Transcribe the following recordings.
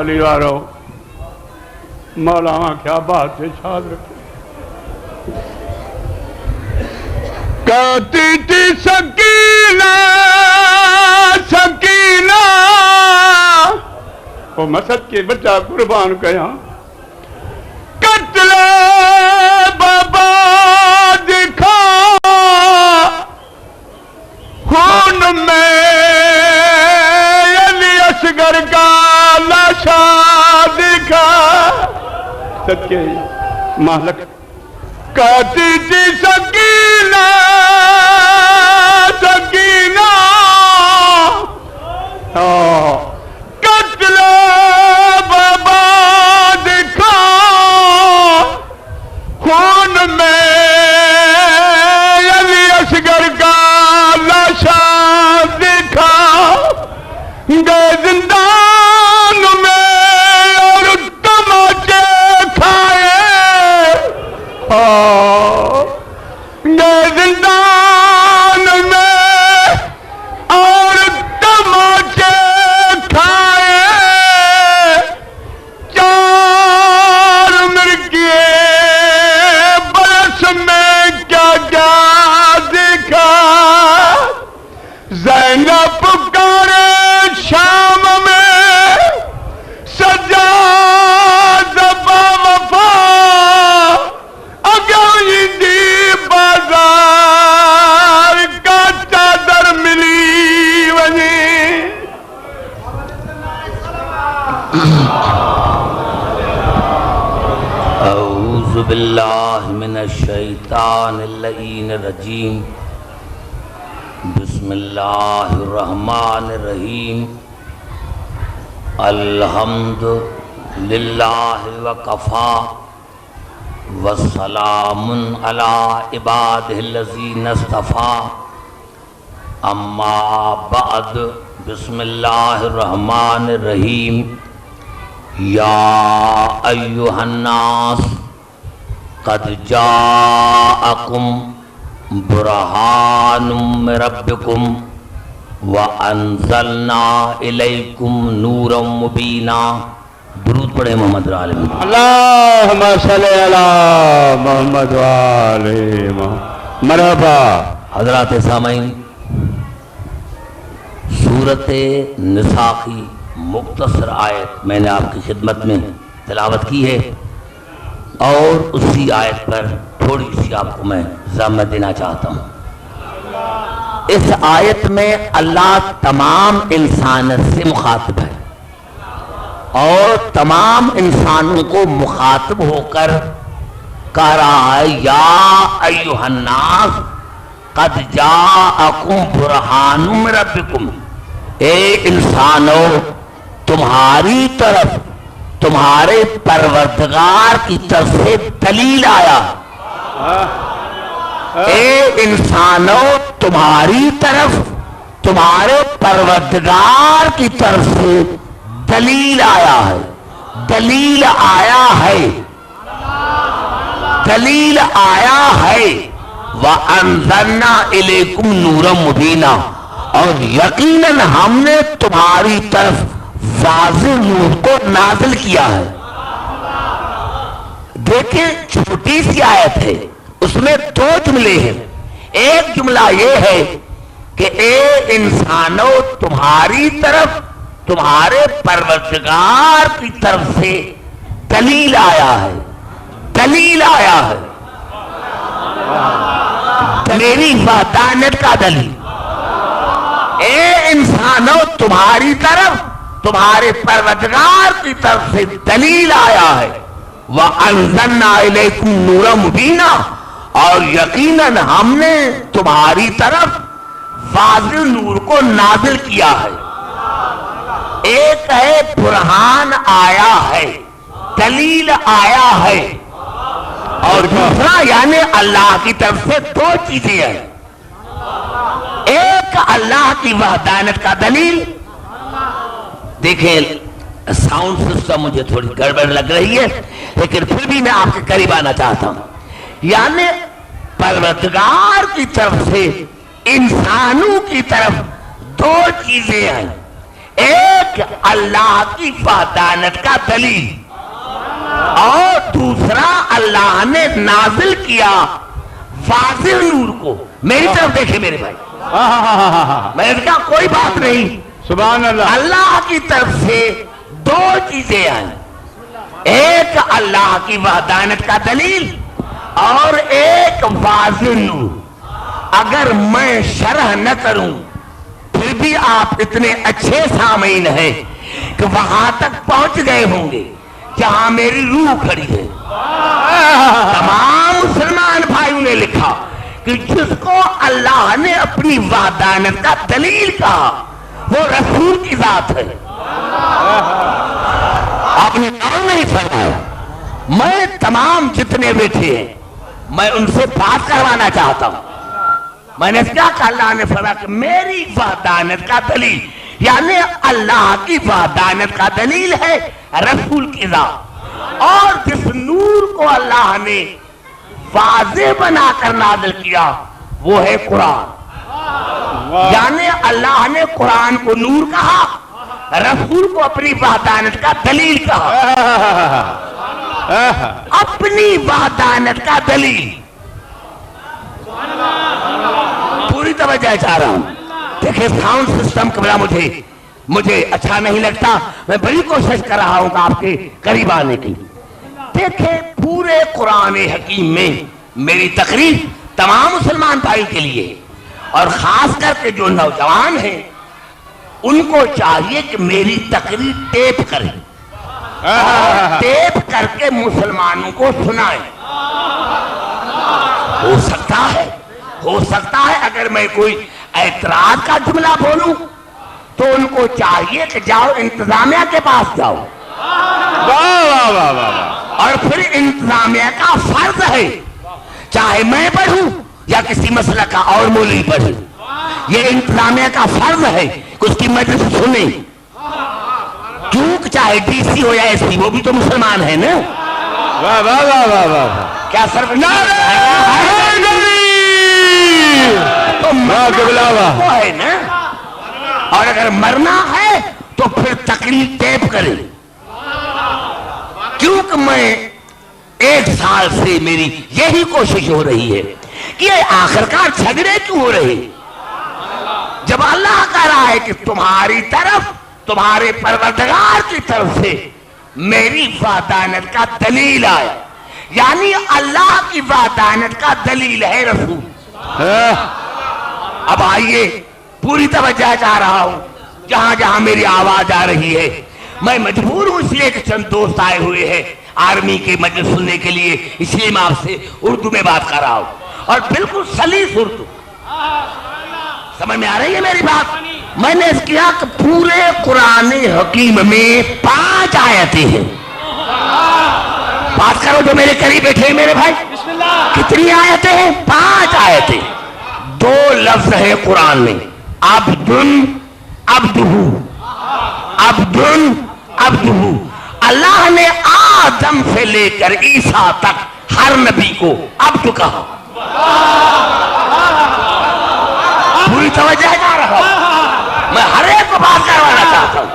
علی وارو مولانا کیا بات ہے شاد رکھے کہتی تھی سکینہ سکینہ وہ مسجد کے بچہ قربان کیا قتل بابا دکھا خون میں علی اصغر کا لاشا دکھا صدقے مالک کہتی تھی سکینہ سکینہ قتل بابا دکھا خون میں علی اصغر کا لاشا دکھا گئے زندان میں اور تماچے کھائے گئے زندان میں اور تماچے کھائے 4 عمر کے برس میں کیا کیا دیکھا زینب پکارے شام میں سجاد با وفا اگئی دی بازار کا چادر ملی ونی اعوذ باللہ من الشیطان اللعین الرجیم بسم اللہ الرحمن الرحیم الحمد للہ وکفا وسلام علی عبادہ الذین اصطفیٰ اما بعد بسم اللہ الرحمن الرحیم یا ایہا الناس قد جاءکم برہان من ربکم وانزلنا الیکم نورا مبینا. درود پڑھے محمد عالم. اللہم صلی علی محمد وآلہ محمد. مرحبا حضرات سامعین، سورۃ نساء کی مختصر آیت میں نے آپ کی خدمت میں تلاوت کی ہے اور اسی آیت پر تھوڑی سی آپ کو میں ضامن دینا چاہتا ہوں. اس آیت میں اللہ تمام انسانیت سے مخاطب ہے اور تمام انسانوں کو مخاطب ہو کر کہہ رہا ہے یا ایھا الناس قد جاءکم برہان من ربکم. اے انسانو، تمہاری طرف تمہارے پروردگار کی طرف سے دلیل آیا. اے انسانو، تمہاری طرف تمہارے پروردگار کی طرف سے دلیل آیا ہے. دلیل آیا ہے، دلیل آیا ہے. وَأَنزَلْنَا إِلَيْكُمْ نُورًا مُبِينًا، اور یقیناً ہم نے تمہاری طرف واضح نور کو نازل کیا ہے. دیکھیں چھوٹی سی آیت ہے، اس میں 2 جملے ہیں. ایک جملہ یہ ہے کہ اے انسانوں، تمہاری طرف تمہارے پروردگار کی طرف سے دلیل آیا ہے. دلیل آیا ہے، میری وحدانیت کا دلیل. اے انسانوں، تمہاری طرف تمہارے پروردگار کی طرف سے دلیل آیا ہے. وَأَنزَلْنَا إِلَيْكُمْ نُورًا مُبِينًا، اور یقیناً ہم نے تمہاری طرف واضح نور کو نازل کیا ہے. ایک ہے برہان آیا ہے، دلیل آیا ہے، اور دوسرا یعنی اللہ کی طرف سے 2 چیزیں ہیں. ایک اللہ کی وحدانیت کا دلیل. دیکھیں ساؤنڈ سسٹم مجھے تھوڑی گڑبڑ لگ رہی ہے، لیکن پھر بھی میں آپ کے قریب آنا چاہتا ہوں. یعنی پروردگار کی طرف سے انسانوں کی طرف 2 چیزیں ہیں. ایک اللہ کی وحدانیت کا دلیل اور دوسرا اللہ نے نازل کیا واضح نور کو. میری طرف دیکھیں میرے بھائی, میں نے کہا کوئی بات نہیں, سبحان اللہ. اللہ کی طرف سے دو چیزیں آئیں, ایک اللہ کی وحدانیت کا دلیل اور ایک واضح نور. اگر میں شرح نہ کروں پھر بھی آپ اتنے اچھے سامعین ہیں کہ وہاں تک پہنچ گئے ہوں گے جہاں میری روح کھڑی ہے. تمام مسلمان بھائیوں نے لکھا کہ جس کو اللہ نے اپنی وحدانیت کا دلیل کہا وہ رسول کی ذات ہے. آپ نے کہا نہیں فرمایا. میں تمام جتنے بیٹھے ہیں میں ان سے بات کروانا چاہتا ہوں. میں نے کیا کہا, اللہ نے فرمایا کہ میری وحدانیت کا دلیل یعنی اللہ کی وحدانیت کا دلیل ہے رسول کی ذات, اور جس نور کو اللہ نے واضح بنا کر نازل کیا وہ ہے قرآن. یعنی اللہ نے قرآن کو نور کہا, رسول کو اپنی وحدانیت کا دلیل کہا. اپنی وحدانیت کا دلیل پوری توجہ چاہ رہا ہوں. دیکھیں ساؤنڈ سسٹم قبلہ مجھے اچھا نہیں لگتا, میں بڑی کوشش کر رہا ہوں کہ آپ کے قریب آنے کی. دیکھیں پورے قرآن حکیم میں میری تقریر تمام مسلمان بھائی کے لیے اور خاص کر کے جو نوجوان ہیں ان کو چاہیے کہ میری تقریر ٹیپ کریں, ٹیپ کر کے مسلمانوں کو سنائیں. ہو سکتا ہے اگر میں کوئی اعتراض کا جملہ بولوں تو ان کو چاہیے کہ جاؤ انتظامیہ کے پاس جاؤ, اور پھر انتظامیہ کا فرض ہے چاہے میں پڑھوں یا کسی مسئلہ کا اور مولوی پڑھے, یہ انتظامیہ کا فرض ہے کہ اس کی مجلس سنیں. چونکہ چاہے ڈی سی ہو یا ایس پی وہ بھی تو مسلمان ہے نا. کیا صرف تو ہے نا, اور اگر مرنا ہے تو پھر تقریر ٹیپ کرے. کیونکہ میں 1 سال سے میری یہی کوشش ہو رہی ہے کہ آخرکار جھگڑے کیوں ہو رہے, جب اللہ کہہ رہا ہے کہ تمہاری طرف تمہارے پروردگار کی طرف سے میری وحدانیت کا دلیل آیا, یعنی اللہ کی وحدانیت کا دلیل ہے رسول. اب آئیے پوری توجہ چاہ رہا ہوں جہاں جہاں میری آواز آ رہی ہے. میں مجبور ہوں اس لیے کہ چند دوست آئے ہوئے ہیں آرمی کے مجلس سننے کے لیے, اس لیے میں آپ سے اردو میں بات کر رہا ہوں, اور بالکل سلیس اردو. سمجھ میں آ رہی ہے میری بات؟ میں نے اس کیا کہ پورے قرآن حکیم میں 5 آیتیں ہیں. بات کرو جو میرے قریب بیٹھے ہیں میرے بھائی. کتنی آیتیں ہیں؟ 5 آیتیں. 2 لفظ ہے قرآن میں, عبدن عبدہو, عبدن عبدہو. اللہ نے آدم سے لے کر عیسیٰ تک ہر نبی کو عبد کہا. پوری توجہ جا رہا ہوں, میں ہر ایک کو بات کروانا چاہتا ہوں.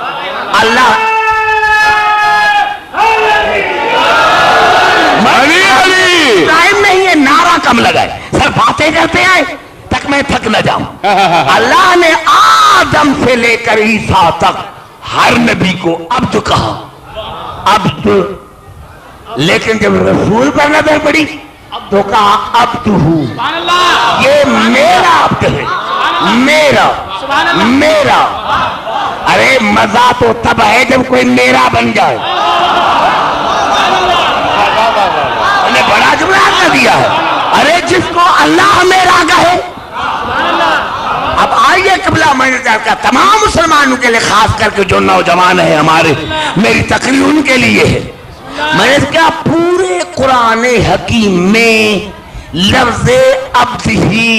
اللہ ٹائم نہیں ہے, نعرہ کم لگائے, سر باتیں کرتے آئے تک میں تھک نہ جاؤں. اللہ نے آدم سے لے کر عیسیٰ تک ہر نبی کو عبد کہا, عبد. لیکن جب رسول پر نظر پڑی تو کہا عبد ہوں, یہ میرا عبد ہے, میرا. ارے مزہ تو تب ہے جب کوئی میرا بن جائے. انہیں بڑا جملہ کر دیا ہے, ارے جس کو اللہ میرا کہے. اب آئیے قبلہ میں نے کہا تمام مسلمانوں کے لیے, خاص کر کے جو نوجوان ہیں ہمارے, میری تقریر ان کے لیے ہے. میں نے کہا پورے قرآن حکیم میں لفظ عبد ہی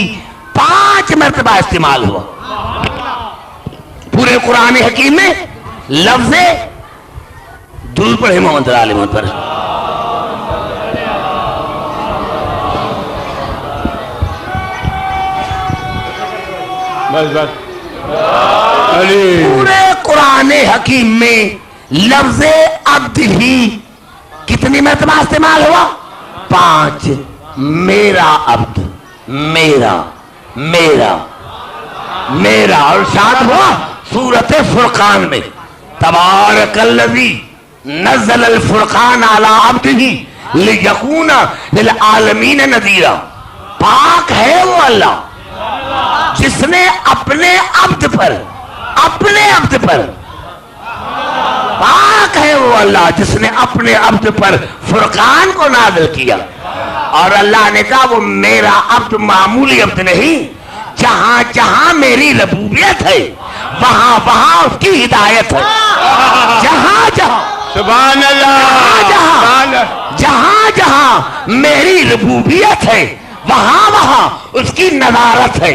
5 مرتبہ استعمال ہوا. پورے قرآن حکیم میں لفظ درود پڑھے محمد عالم پر. بس پورے قرآن قرآن حکیم میں لفظ عبد ہی کتنی مرتبہ استعمال ہوا؟ 5. میرا عبد، میرا میرا میرا، اور ارشاد ہوا سورۃ فرقان میں تبارک الذی نزل الفرقان علی عبدہ لیکون للعالمین نذیرا. پاک ہے وہ اللہ جس نے اپنے عبد پر پاک ہے وہ اللہ جس نے اپنے عبد پر فرقان کو نازل کیا. اور اللہ نے کہا وہ میرا عبد معمولی عبد نہیں، جہاں جہاں میری ربوبیت ہے وہاں وہاں اس کی ہدایت ہے. جہاں جہاں سبحان اللہ، جہاں جہاں میری ربوبیت ہے وہاں وہاں اس کی نظارت ہے.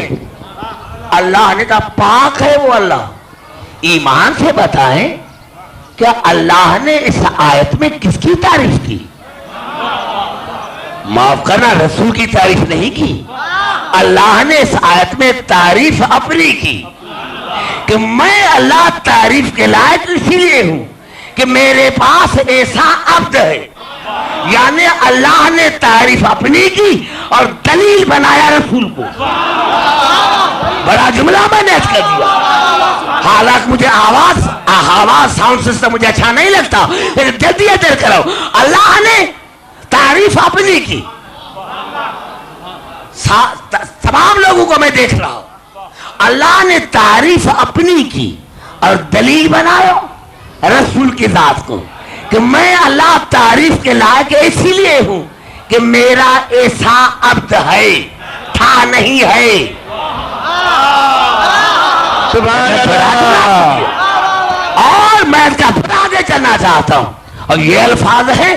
اللہ نے کہا پاک ہے وہ اللہ. ایمان سے بتائیں کیا اللہ نے اس آیت میں کس کی تعریف کی؟ معاف کرنا، رسول کی تعریف نہیں کی. اللہ نے اس آیت میں تعریف اپنی کی کہ میں اللہ تعریف کے لائق اسی لیے ہوں کہ میرے پاس ایسا عبد ہے. یعنی اللہ نے تعریف اپنی کی اور دلیل بنایا رسول کو. بڑا جملہ میں نے کر دیا. حالانکہ مجھے آواز ساؤنڈ سسٹم مجھے اچھا نہیں لگتا، لیکن جلدی ادھر کرو. اللہ نے تعریف اپنی کی. تمام لوگوں کو میں دیکھ رہا ہوں، اللہ نے تعریف اپنی کی اور دلیل بنایا رسول کی ذات کو کہ میں اللہ تعریف کے لائق اسی لیے ہوں کہ میرا ایسا عبد ہے، تھا نہیں ہے. سبحان اللہ. اور میں اس کا پھر آگے چلنا چاہتا ہوں، اور یہ الفاظ ہیں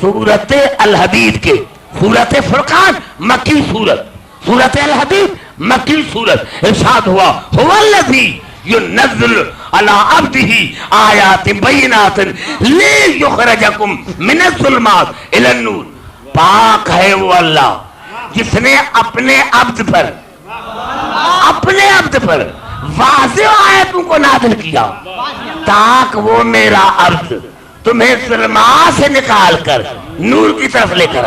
سورۃ الحدید کے. سورۃ فرقان مکی سورت، سورۃ الحدید مکی سورت. ارشاد ہوا هو الذی ينزل على عبده آیات بینات لیخرجکم من الظلمات الی النور. پاک ہے وہ اللہ جس نے اپنے عبد پر واضح آیتوں کو نازل کیا تاکہ وہ میرا عبد تمہیں ظلمات سے نکال کر نور کی طرف لے کر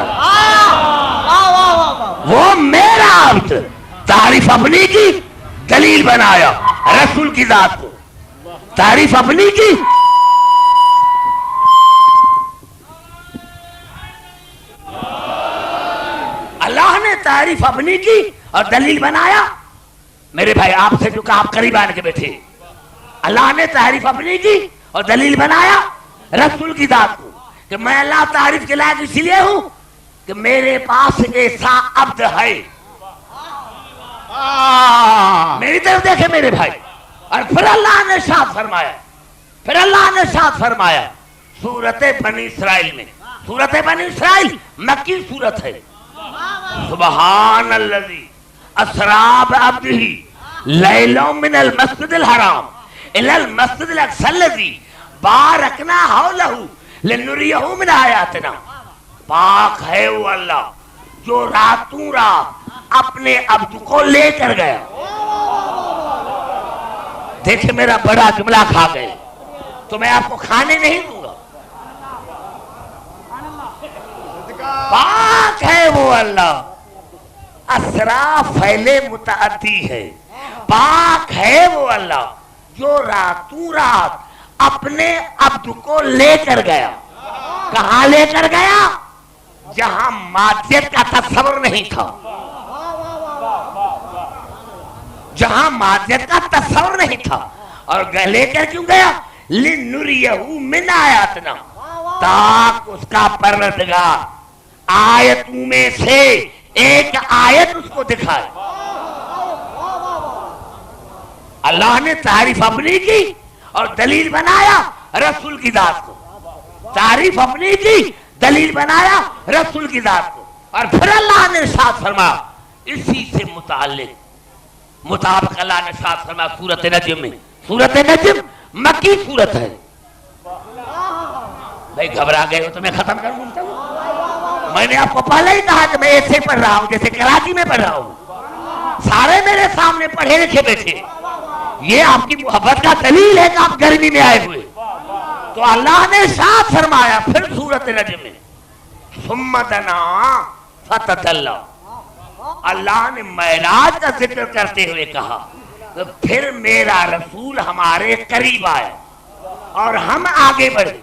وہ میرا عبد. تعریف اپنی کی، دلیل بنایا رسول کی ذات کو. تعریف اپنی کی، اللہ نے تعریف اپنی کی اور دلیل بنایا. میرے بھائی آپ سے جو کہا آپ قریب آنے کے بیٹھے، اللہ نے تعریف اپنی کی اور دلیل بنایا رسول کی ذات کو کہ میں اللہ تعریف کے لائق اسی لیے ہوں کہ میرے پاس ایسا عبد ہے. میری طرف دیکھیں میرے بھائی. اور پھر اللہ نے ارشاد فرمایا سورت بنی اسرائیل میں. سورت بنی اسرائیل مکی سورت ہے. سبحان الذی اسری بعبدہ لیلا من المسجد الحرام الی المسجد الاقصی الذی بارکنا حولہ لنریہ من آیاتنا. پاک ہے وہ اللہ جو راتوں رات اپنے عبد کو لے کر گیا. دیکھیں میرا بڑا جملہ کھا گئے تو میں آپ کو کھانے نہیں دوں گا. پاک ہے وہ اللہ. اسرا فعلے متعدی ہے. پاک ہے وہ اللہ جو راتوں رات اپنے عبد کو لے کر گیا. کہاں لے کر گیا؟ جہاں مادیت کا تصور نہیں تھا. جہاں مادیت کا تصور نہیں تھا. اور لے کر کیوں گیا؟ لِنُرِيَهُ مِنْ آیاتنا، تاکہ اس کا پروردگار آیتوں میں سے ایک آیت اس کو دکھائے. اللہ نے تعریف اپنی کی اور دلیل بنایا رسول کی ذات کو. تعریف اپنی کی، دلیل بنایا رسول کی ذات کو. اور پھر اللہ نے ارشاد فرمایا اسی سے مطابق اللہ نے ارشاد فرمایا سورۃ نجم میں. سورۃ نجم مکی سورت ہے. بھائی گھبرا گئے ہو تو میں ختم کر دوں. میں نے آپ کو پہلے ہی کہا کہ میں ایسے پڑھ رہا ہوں جیسے کراچی میں پڑھ رہا ہوں. سارے میرے سامنے پڑھے لکھے بیٹھے. یہ آپ کی محبت کا دلیل ہے کہ آپ گرمی میں آئے ہوئے. تو اللہ نے ارشاد فرمایا پھر سورۃ نجم میں ثم دنا فتدلی. اللہ نے معراج کا ذکر کرتے ہوئے کہا کہ پھر میرا رسول ہمارے قریب آیا اور ہم آگے بڑھے.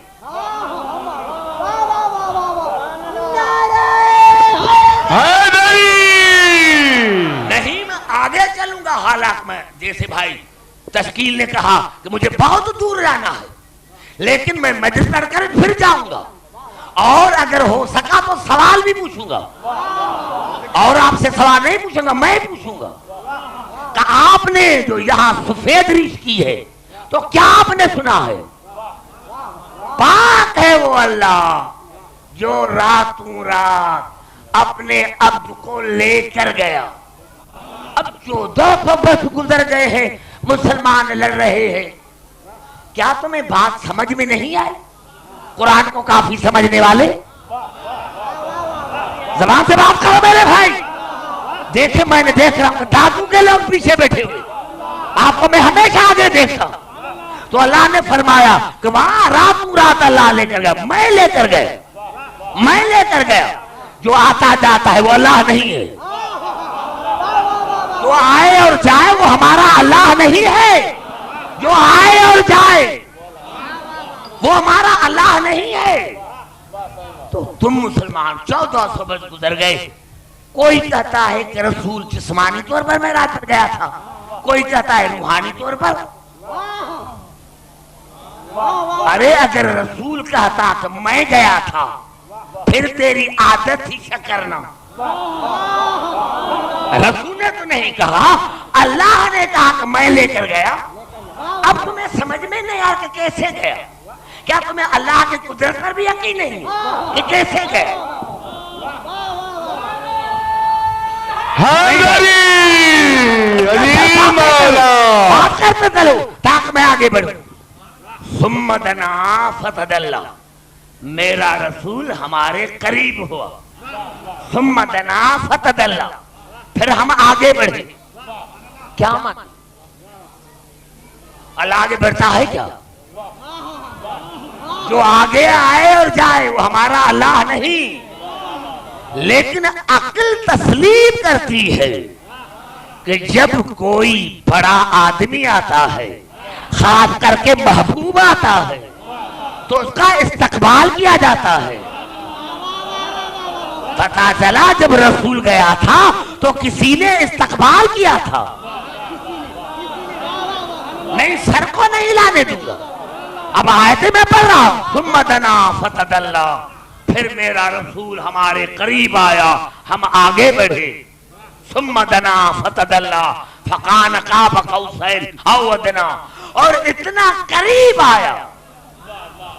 نہیں میں آگے چلوں گا، حالات میں جیسے بھائی تشکیل نے کہا کہ مجھے بہت دور جانا ہے لیکن میں مجلس پڑھ کر پھر جاؤں گا اور اگر ہو سکا تو سوال بھی پوچھوں گا اور آپ سے سوال نہیں پوچھوں گا، میں پوچھوں گا کہ آپ نے جو یہاں سفید ریش کی ہے تو کیا آپ نے سنا ہے؟ پاک ہے وہ اللہ جو راتوں رات اپنے عبد کو لے کر گیا. اب 1400 برس گزر گئے ہیں، مسلمان لڑ رہے ہیں. کیا تمہیں بات سمجھ میں نہیں آئی؟ قرآن کو کافی سمجھنے والے زبان سے بات کرو میرے بھائی. دیکھیں میں نے دیکھ رہا ہوں دادو کے لوگ پیچھے بیٹھے ہوئے، آپ کو میں ہمیشہ آگے دیکھتا ہوں. تو اللہ نے فرمایا کہ وہاں راتوں رات اللہ لے کر گیا، میں لے کر گیا، میں لے کر گیا. جو آتا جاتا ہے وہ اللہ نہیں ہے، جو آئے اور جائے وہ ہمارا اللہ نہیں ہے. جو آئے اور جائے وہ ہمارا اللہ نہیں ہے. تو تم مسلمان 1400 برس گزر گئے. کوئی کہتا ہے کہ رسول جسمانی طور پر معراج پر گیا تھا، کوئی کہتا ہے روحانی طور پر. ارے اگر رسول کہتا کہ میں گیا تھا پھر تیری عادت ہی شک کرنا. رسول نے تو نہیں کہا، اللہ نے کہا کہ میں لے کر گیا. اب تمہیں سمجھ میں نہیں آ کہ کیسے گیا؟ کیا تمہیں اللہ کی قدرت پر بھی یقین نہیں کہ کیسے گیا؟ بات کرتے چلو تاکہ میں آگے بڑھوں. ثم دنا فتدلی، میرا رسول ہمارے قریب ہوا. ثم دنا فتدلی، پھر ہم آگے بڑھے. کیا مانا؟ اللہ آگے بڑھتا ہے کیا؟ جو آگے آئے اور جائے وہ ہمارا اللہ نہیں. لیکن عقل تسلیم کرتی ہے کہ جب کوئی بڑا آدمی آتا ہے، خاص کر کے محبوب آتا ہے، تو اس کا استقبال کیا جاتا ہے. پتا چلا جب رسول گیا تھا تو کسی نے استقبال کیا تھا. نہیں، سر کو نہیں لانے دوں گا. اب آیتیں میں پڑھ رہا ہوں. ثم دنا فتدلی، پھر میرا رسول ہمارے قریب آیا، ہم آگے بڑھے. ثم دنا فتدلی فکان قاب قوسین او ادنی، اور اتنا قریب آیا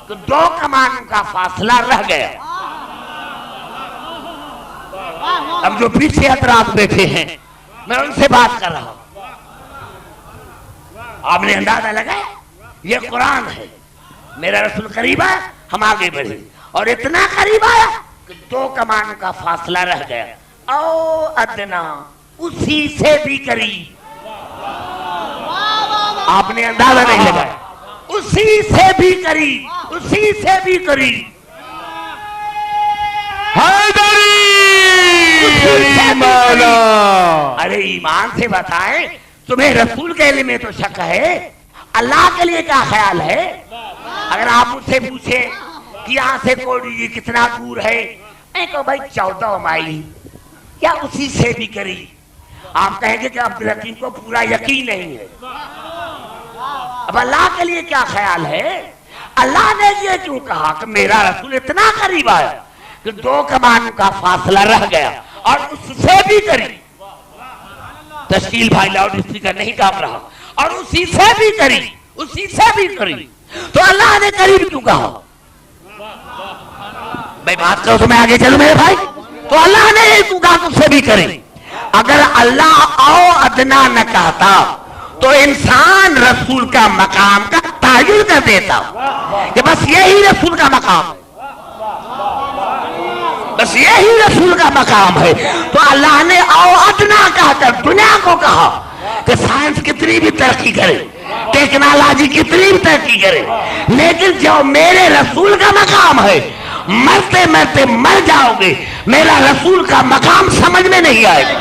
کہ 2 کمانوں کا فاصلہ رہ گیا. اب جو پیچھے حضرات بیٹھے ہیں میں ان سے بات کر رہا ہوں. آپ نے اندازہ لگایا یہ قرآن ہے. میرا رسول قریب آیا، ہم آگے بڑھے، اور اتنا قریب آیا کہ 2 کمانوں کا فاصلہ رہ گیا. او ادنا، اسی سے بھی قریب. آپ نے اندازہ نہیں لگایا، اسی سے بھی قریب، اسی سے بھی قریب. ارے ایمان سے بتائیں، تمہیں رسول کے علم میں تو شک ہے، اللہ کے لیے کیا خیال ہے؟ اگر آپ مجھ سے پوچھیں کہ یہاں سے کوڑی کتنا دور ہے، میں کہوں بھائی 14 مائل یا اسی سے بھی قریب. آپ کہیں گے کہ عبدالحکیم کو پورا یقین نہیں ہے. اب اللہ کے لیے کیا خیال ہے؟ اللہ نے یہ کیوں کہا کہ میرا رسول اتنا قریب آیا کہ 2 کمانوں کا فاصلہ رہ گیا اور اس سے بھی قریب. تشکیل بھائی لاؤڈ اسپیکر نہیں کام رہا. اور اسی سے بھی قریب، اسی سے بھی قریب. تو اللہ نے قریب کیوں کہا؟ میں بات کروں تو میں آگے چلوں میرے بھائی. تو اللہ نے یہ کیوں کہا اس سے بھی قریب؟ اگر اللہ او ادنا نہ کہتا تو انسان رسول کا مقام کا تعین کر دیتا کہ بس یہی رسول کا مقام ہے، بس یہی رسول کا مقام ہے. تو اللہ نے او ادنا کہا کر دنیا کو کہا کہ سائنس کتنی بھی ترقی کرے، ٹیکنالوجی کتنی بھی ترقی کرے، لیکن جو میرے رسول کا مقام ہے، مرتے مرتے مر جاؤ گے، میرا رسول کا مقام سمجھ میں نہیں آئے گا۔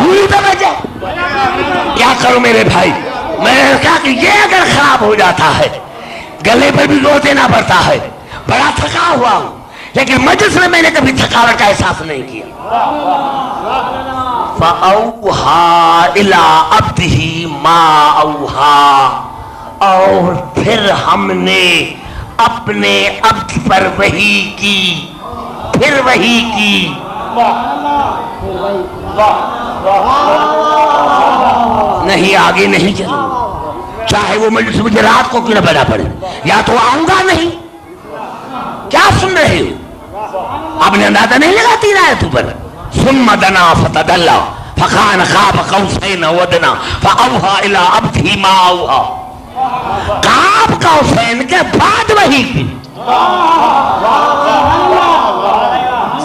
پوری توجہ۔ کیا کروں میرے بھائی، میں نے کہا کہ یہ اگر خراب ہو جاتا ہے، گلے پر بھی زور دینا پڑتا ہے، بڑا تھکا ہوا ہوں، لیکن مجلس میں نے کبھی تھکاوٹ کا احساس نہیں کیا۔ فَأَوْحَا إِلَىٰ عَبْدِهِ مَا أَوْحَا، اور پھر ہم نے اپنے عبد پر وحی کی، پھر وحی کی۔ نہیں آگے نہیں چلوں، چاہے وہ مجلس مجھے رات کو کیوں نہ بنا پڑے، یا تو آؤں گا نہیں۔ کیا سن رہے ہو؟ آپ نے اندازہ نہیں لگا تین آیتوں پر؟ ثم دنا فتدلا فکان خواب قوسین او ادنی فاوحی الی عبدہ ما اوحی، قاب قوسین کے بعد وحی کی۔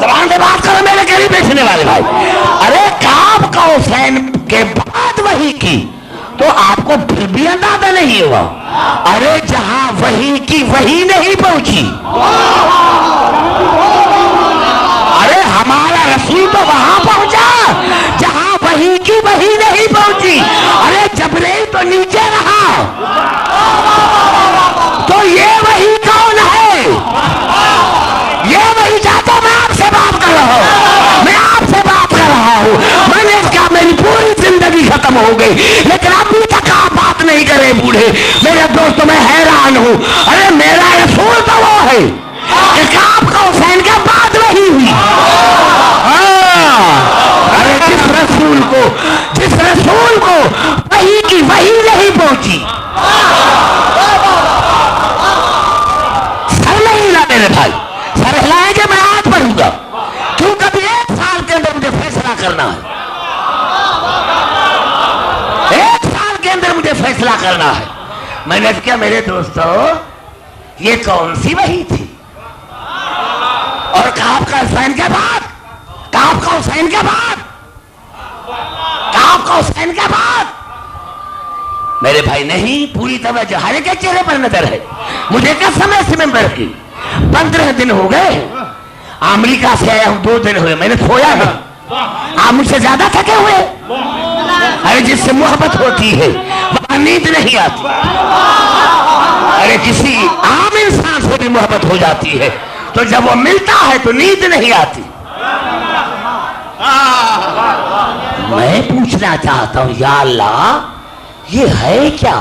زبان سے بات کرو میرے قریب بیٹھنے والے بھائی، ارے قاب قوسین کے بعد وحی کی تو آپ کو پھر بھی اندازہ نہیں ہوا؟ ارے جہاں وحی کی وحی نہیں پہنچی، ارے ہمارا رسول تو وہاں پہنچا جہاں وحی کی وحی نہیں پہنچی۔ ارے جبرائیل تو نیچے رہا، تو یہ وحی کون ہے؟ یہ وحی چاہتا، میں آپ سے بات کر رہا ہوں، میں آپ سے بات کر رہا ہوں۔ میں نے کہا میری پوری زندگی ختم ہو گئی، لیکن ابھی تک آپ بات نہیں کرے بوڑھے۔ میرے دوست میں حیران ہوں، ارے میرا رسول تو وہ ہے کہ آپ کا حسین کے بعد وحی ہوئی۔ ارے جس رسول کو وحی کی وحی نہیں پہنچی، سر نہیں ہلا میرے بھائی، سر ہلائیں گے میں آج پڑھوں گا، کیوں کبھی ایک سال کے اندر مجھے فیصلہ کرنا ہے، ایک سال کے اندر مجھے فیصلہ کرنا ہے۔ میں نے کہا میرے دوستو یہ کون سی وحی تھی؟ اور کعب کا حسین کے بعد، کعب کا حسین کے بعد، کعب کا حسین کے بعد، میرے بھائی نہیں، پوری توجہ ہر ایک کے چہرے پر نظر ہے۔ مجھے قسم ہے اس ممبر کی، 15 دن ہو گئے، امریکہ سے آیا ہوں، 2 دن ہوئے، میں نے سویا نہیں۔ آپ مجھ سے زیادہ تھکے ہوئے؟ ارے جس سے محبت ہوتی ہے وہاں نیند نہیں آتی، ارے کسی عام انسان سے بھی محبت ہو جاتی ہے تو جب وہ ملتا ہے تو نیند نہیں آتی۔ میں پوچھنا چاہتا ہوں یا اللہ یہ ہے کیا؟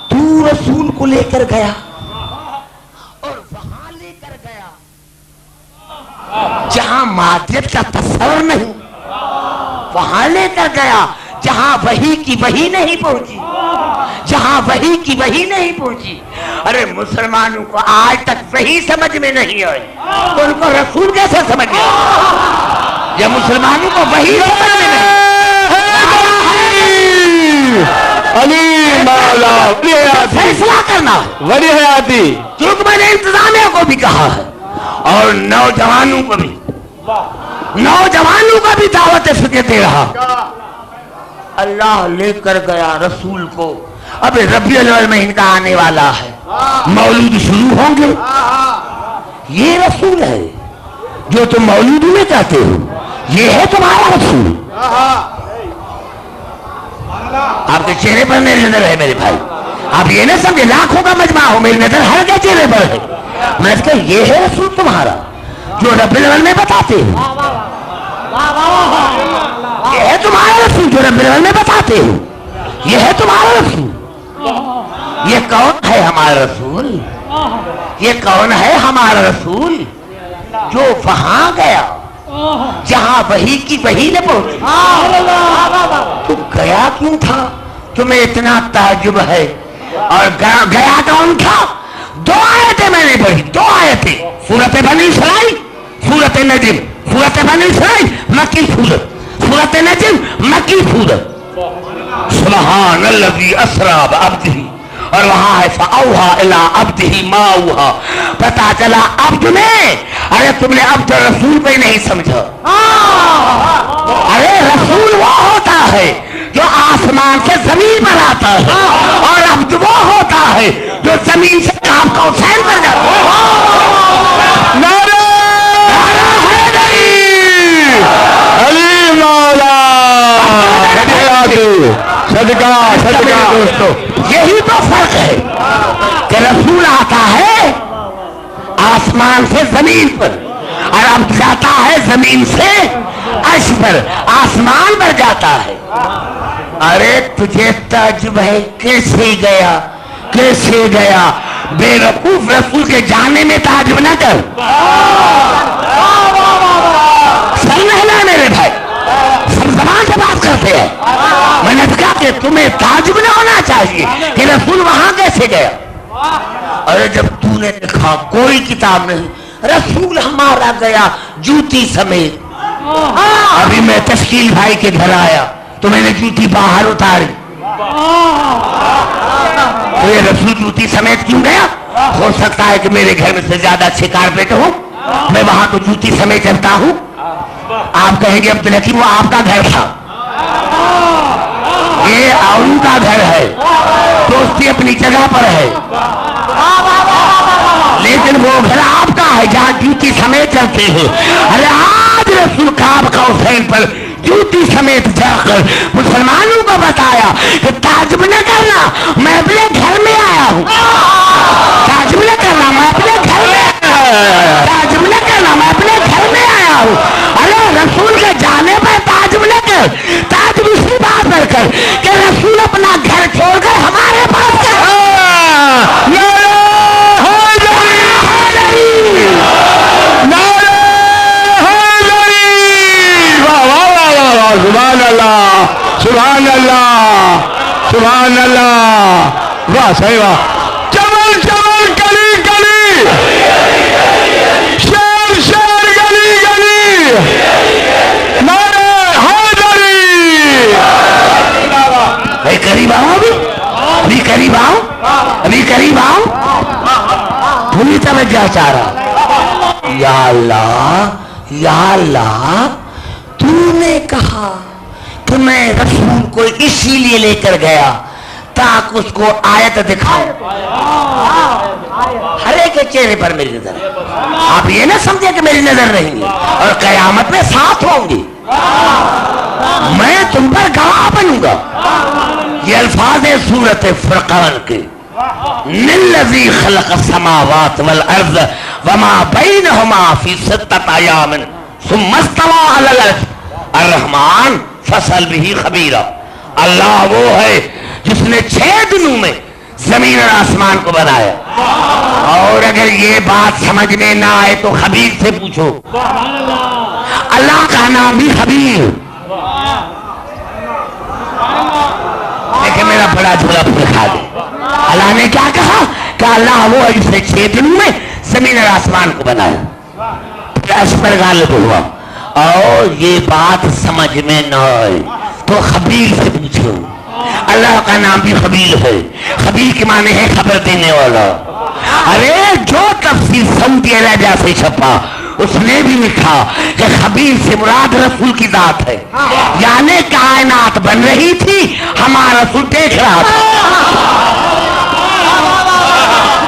تو رسول کو لے کر گیا اور وہاں لے کر گیا جہاں مادیت کا تصور نہیں، وہاں لے کر گیا جہاں وحی کی وحی نہیں پہنچی، جہاں وحی کی وحی نہیں پہنچی۔ ارے مسلمانوں کو آج تک وحی سمجھ میں نہیں آئی تو ان کو رسول کیسے سمجھ میں آئی؟ جب مسلمانوں کو وحی سمجھ میں نہیں، علی مولا فیصلہ کرنا ولی حیاتی، کیونکہ میں نے انتظامیہ کو بھی کہا ہے اور نوجوانوں کو بھی دعوت فکر دے رہا۔ اللہ لے کر گیا رسول کو، اب ربیع الاول مہینہ کا آنے والا ہے، مولود شروع ہوں گے، یہ رسول ہے جو تم مولود میں کہتے ہو، یہ ہے تمہارا رسول۔ آپ کے چہرے پر میری نظر ہے میرے بھائی، آپ یہ نہ سمجھے لاکھوں کا مجمع ہو، میری نظر ہر کے چہرے پر ہے۔ میں اس کا یہ ہے رسول تمہارا جو ربیع الاول میں بتاتے ہو، یہ ہے تمہارا رسول جو ربیع الاول میں بتاتے ہو، یہ ہے تمہارا رسول۔ یہ کون ہے ہمارا رسول؟ یہ کون ہے ہمارا رسول جو وہاں گیا جہاں وحی کی وحی نے پہنچی؟ تو گیا کیوں تھا؟ تمہیں اتنا تعجب ہے؟ اور گیا کون تھا؟ 2 آیتیں میں نے پڑھی، 2 آیتیں، سورۃ بنی اسرائیل، سورۃ نجم۔ سورۃ بنی اسرائیل مکی سورت، سورۃ نجم مکی سورت۔ سبحان الذی اسری بعبدہ، اور وہاں ہے فَأَوْحَى إِلَىٰ عَبْدِهِ مَا أَوْحَىٰ. پتا چلا عبد میں. ارے تم نے عبد رسول پہ نہیں سمجھا. ارے رسول وہ ہوتا ہے جو آسمان سے زمین پر آتا ہے, اور عبد وہ ہوتا ہے جو زمین سے قاب قوسین پر جاتا ہے. نعرہ حیدری علی مولا صدقہ صدقہ. دوستو یہی تو فرق ہے کہ رسول آتا ہے آسمان سے زمین پر, اور عبد جاتا ہے زمین سے عرش پر, آسمان پر جاتا ہے. ارے تجھے تعجب ہے کیسے گیا, کیسے گیا؟ بے وقوف رسول کے جانے میں تعجب نہ کر. سر نہ ہلا میرے بھائی, سب زبان سے بات کرتے ہیں. میں نے کہا کہ تمہیں تعجب نہ ہونا چاہیے کہ رسول وہاں کیسے گیا. ارے جب تو نے دیکھا کوئی کتاب نہیں, رسول ہمارا گیا جوتی سمیت. ابھی میں تشکیل بھائی کے گھر آیا تو میں نے جوتی باہر اتاری. تو یہ رسول جوتی سمیت کیوں گیا؟ ہو سکتا ہے کہ میرے گھر میں سے زیادہ اچھے کارپیٹ ہو, میں وہاں تو جوتی سمیت چلتا ہوں. آپ کہیں گے عبدالحکیم وہ آپ کا گھر تھا, یہ ان کا گھر ہے, دوستی اپنی جگہ پر ہے, لیکن وہ گھر آپ کا ہے جہاں جوتی سمیت چلتے ہیں. ارے آج رسول قاب قوسین پر جوتی سمیت جا کر مسلمانوں کو بتایا کہ تعجب نہ کرنا میں اپنے گھر میں آیا ہوں, تعجب نہ کرنا میں اپنے گھر میں, تعجب نہ کرنا میں اپنے گھر میں آیا ہوں. ارے رسول کے جانے پر تعجب نہ کر, تعجب اسی بات پر کر کہ رسول اپنا گھر چھوڑ کر ہمارے پاس کر. سبحان اللہ سبحان اللہ سبحان اللہ. واہ صحیح واہ. چمن چمن گلی گلی, شہر شہر گلی گلی, نعرہ حیدری. بھائی قریب آؤ, ابھی قریب آؤ, ابھی قریب آؤ. پوری توجہ چاہ رہا. یا اللہ یا اللہ, تو نے کہا کہ میں رسول کو اسی لیے لے کر گیا تاکہ اس کو آیت دکھاؤ. ہر ایک کے چہرے پر میری نظر ہے. آپ یہ نہ سمجھے کہ میری نظر رہیں گی اور قیامت میں ساتھ ہوں گی, میں تم پر گواہ بنوں گا. یہ الفاظ ہے سورۃ فرقان کے, الذی خلق السماوات والارض وما بینہما فی ستۃ ایام ثم استوى علی العرش الرحمن فاسأل بہ خبیرا. اللہ وہ ہے جس نے 6 دنوں میں زمین اور آسمان کو بنایا, اور اگر یہ بات سمجھ میں نہ آئے تو خبیر سے پوچھو. اللہ کا نام بھی خبیر. لیکن میرا بڑا جھولا پھول کھا دے. اللہ نے کیا کہا کہ اللہ وہ ہے جس نے 6 دنوں میں زمین اور آسمان کو بنایا, اس پر غالب ہوا. اور یہ بات سمجھ میں نہ آئے تو خبیر سے پوچھو. اللہ کا نام بھی خبیر ہے. خبیر کے معنی ہے خبر دینے والا. ارے جو تفسیر سعودی عربیہ سے چھپا اس نے بھی لکھا کہ خبیر سے مراد رسول کی ذات ہے, یعنی کائنات بن رہی تھی ہمارا رسول دیکھ رہا تھا.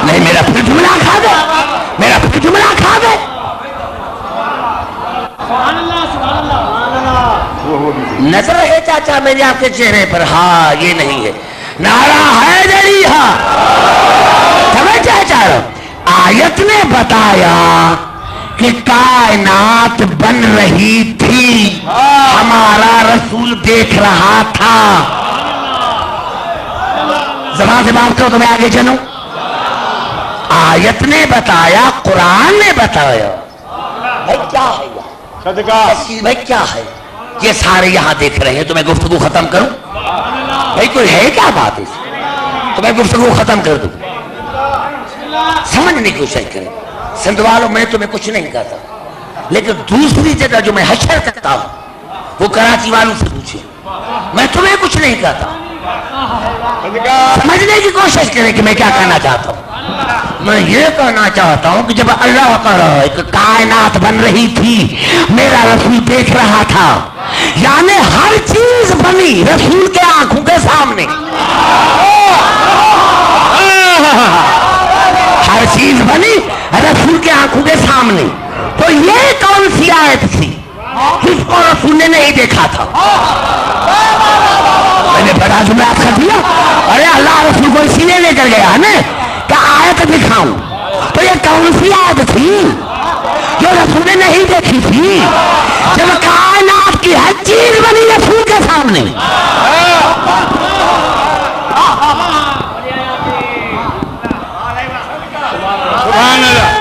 نہیں میرا پھر جملہ کھا دے, میرا پھر جملہ کھا دے. نظر ہے چاچا میری آپ کے چہرے پر؟ ہاں یہ نہیں ہے. نعرہ حیدری. ہاں سمجھا چاہ رہا. آیت نے بتایا کہ کائنات بن رہی تھی ہمارا رسول دیکھ رہا تھا. زبان سے بات کرو تو میں آگے چلوں. آیت نے بتایا, قرآن نے بتایا. بھائی کیا ہے بھائی کیا ہے یہ سارے یہاں دیکھ رہے ہیں, تو میں گفتگو ختم کروں؟ بھائی کوئی ہے کیا بات اس تو میں گفتگو ختم کر دوں. سمجھنے کی کوشش کریں. سندھ والوں میں تمہیں کچھ نہیں کہتا, لیکن دوسری جگہ جو میں حشر کرتا ہوں وہ کراچی والوں سے پوچھے. میں تمہیں کچھ نہیں کہتا, سمجھنے کی کوشش کریں کہ میں کیا کہنا چاہتا ہوں. میں یہ کہنا چاہتا ہوں کہ جب اللہ کا ایک کائنات بن رہی تھی میرا رسول دیکھ رہا تھا, یعنی ہر چیز بنی رسول کے آنکھوں کے سامنے, ہر چیز بنی رسول کے آنکھوں کے سامنے. تو یہ کون سی آیت تھی جس کو رسول نے نہیں دیکھا تھا؟ میں نے بڑا جملہ کر دیا, ارے اللہ رسول کو اسی نے لے کر گیا نا کہ آیت دکھاؤں. تو یہ کون سی آیت تھی جو رسول نے نہیں دیکھی تھی جب کائنات کی ہر چیز بنی رسول کے سامنے؟ سبحان اللہ.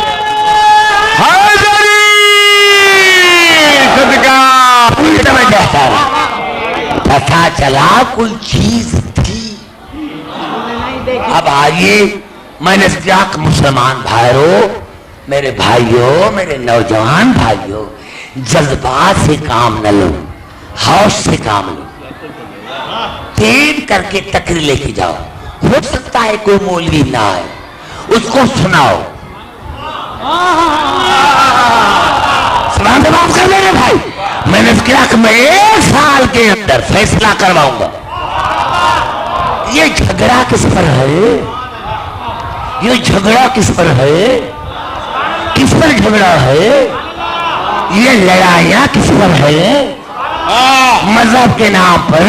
پتا چلا کوئی چیز تھی. اب آئیے میں نے کہا کہ مسلمان بھائیو, میرے بھائیوں, میرے نوجوان بھائیوں, جذبات سے کام نہ لو, ہوش سے کام لو. تیز کر کے تقریر لے کے جاؤ, ہو سکتا ہے کوئی مولوی نہ آئے, اس کو سناؤ. سلام سے بات کر میرے بھائی. میں نے کہا کہ میں 1 سال کے اندر فیصلہ کرواؤں گا. یہ جھگڑا کس پر ہے؟ یہ جھگڑا کس پر ہے؟ کس پر جھگڑا ہے؟ یہ لڑائیاں کس پر ہے؟ مذہب کے نام پر.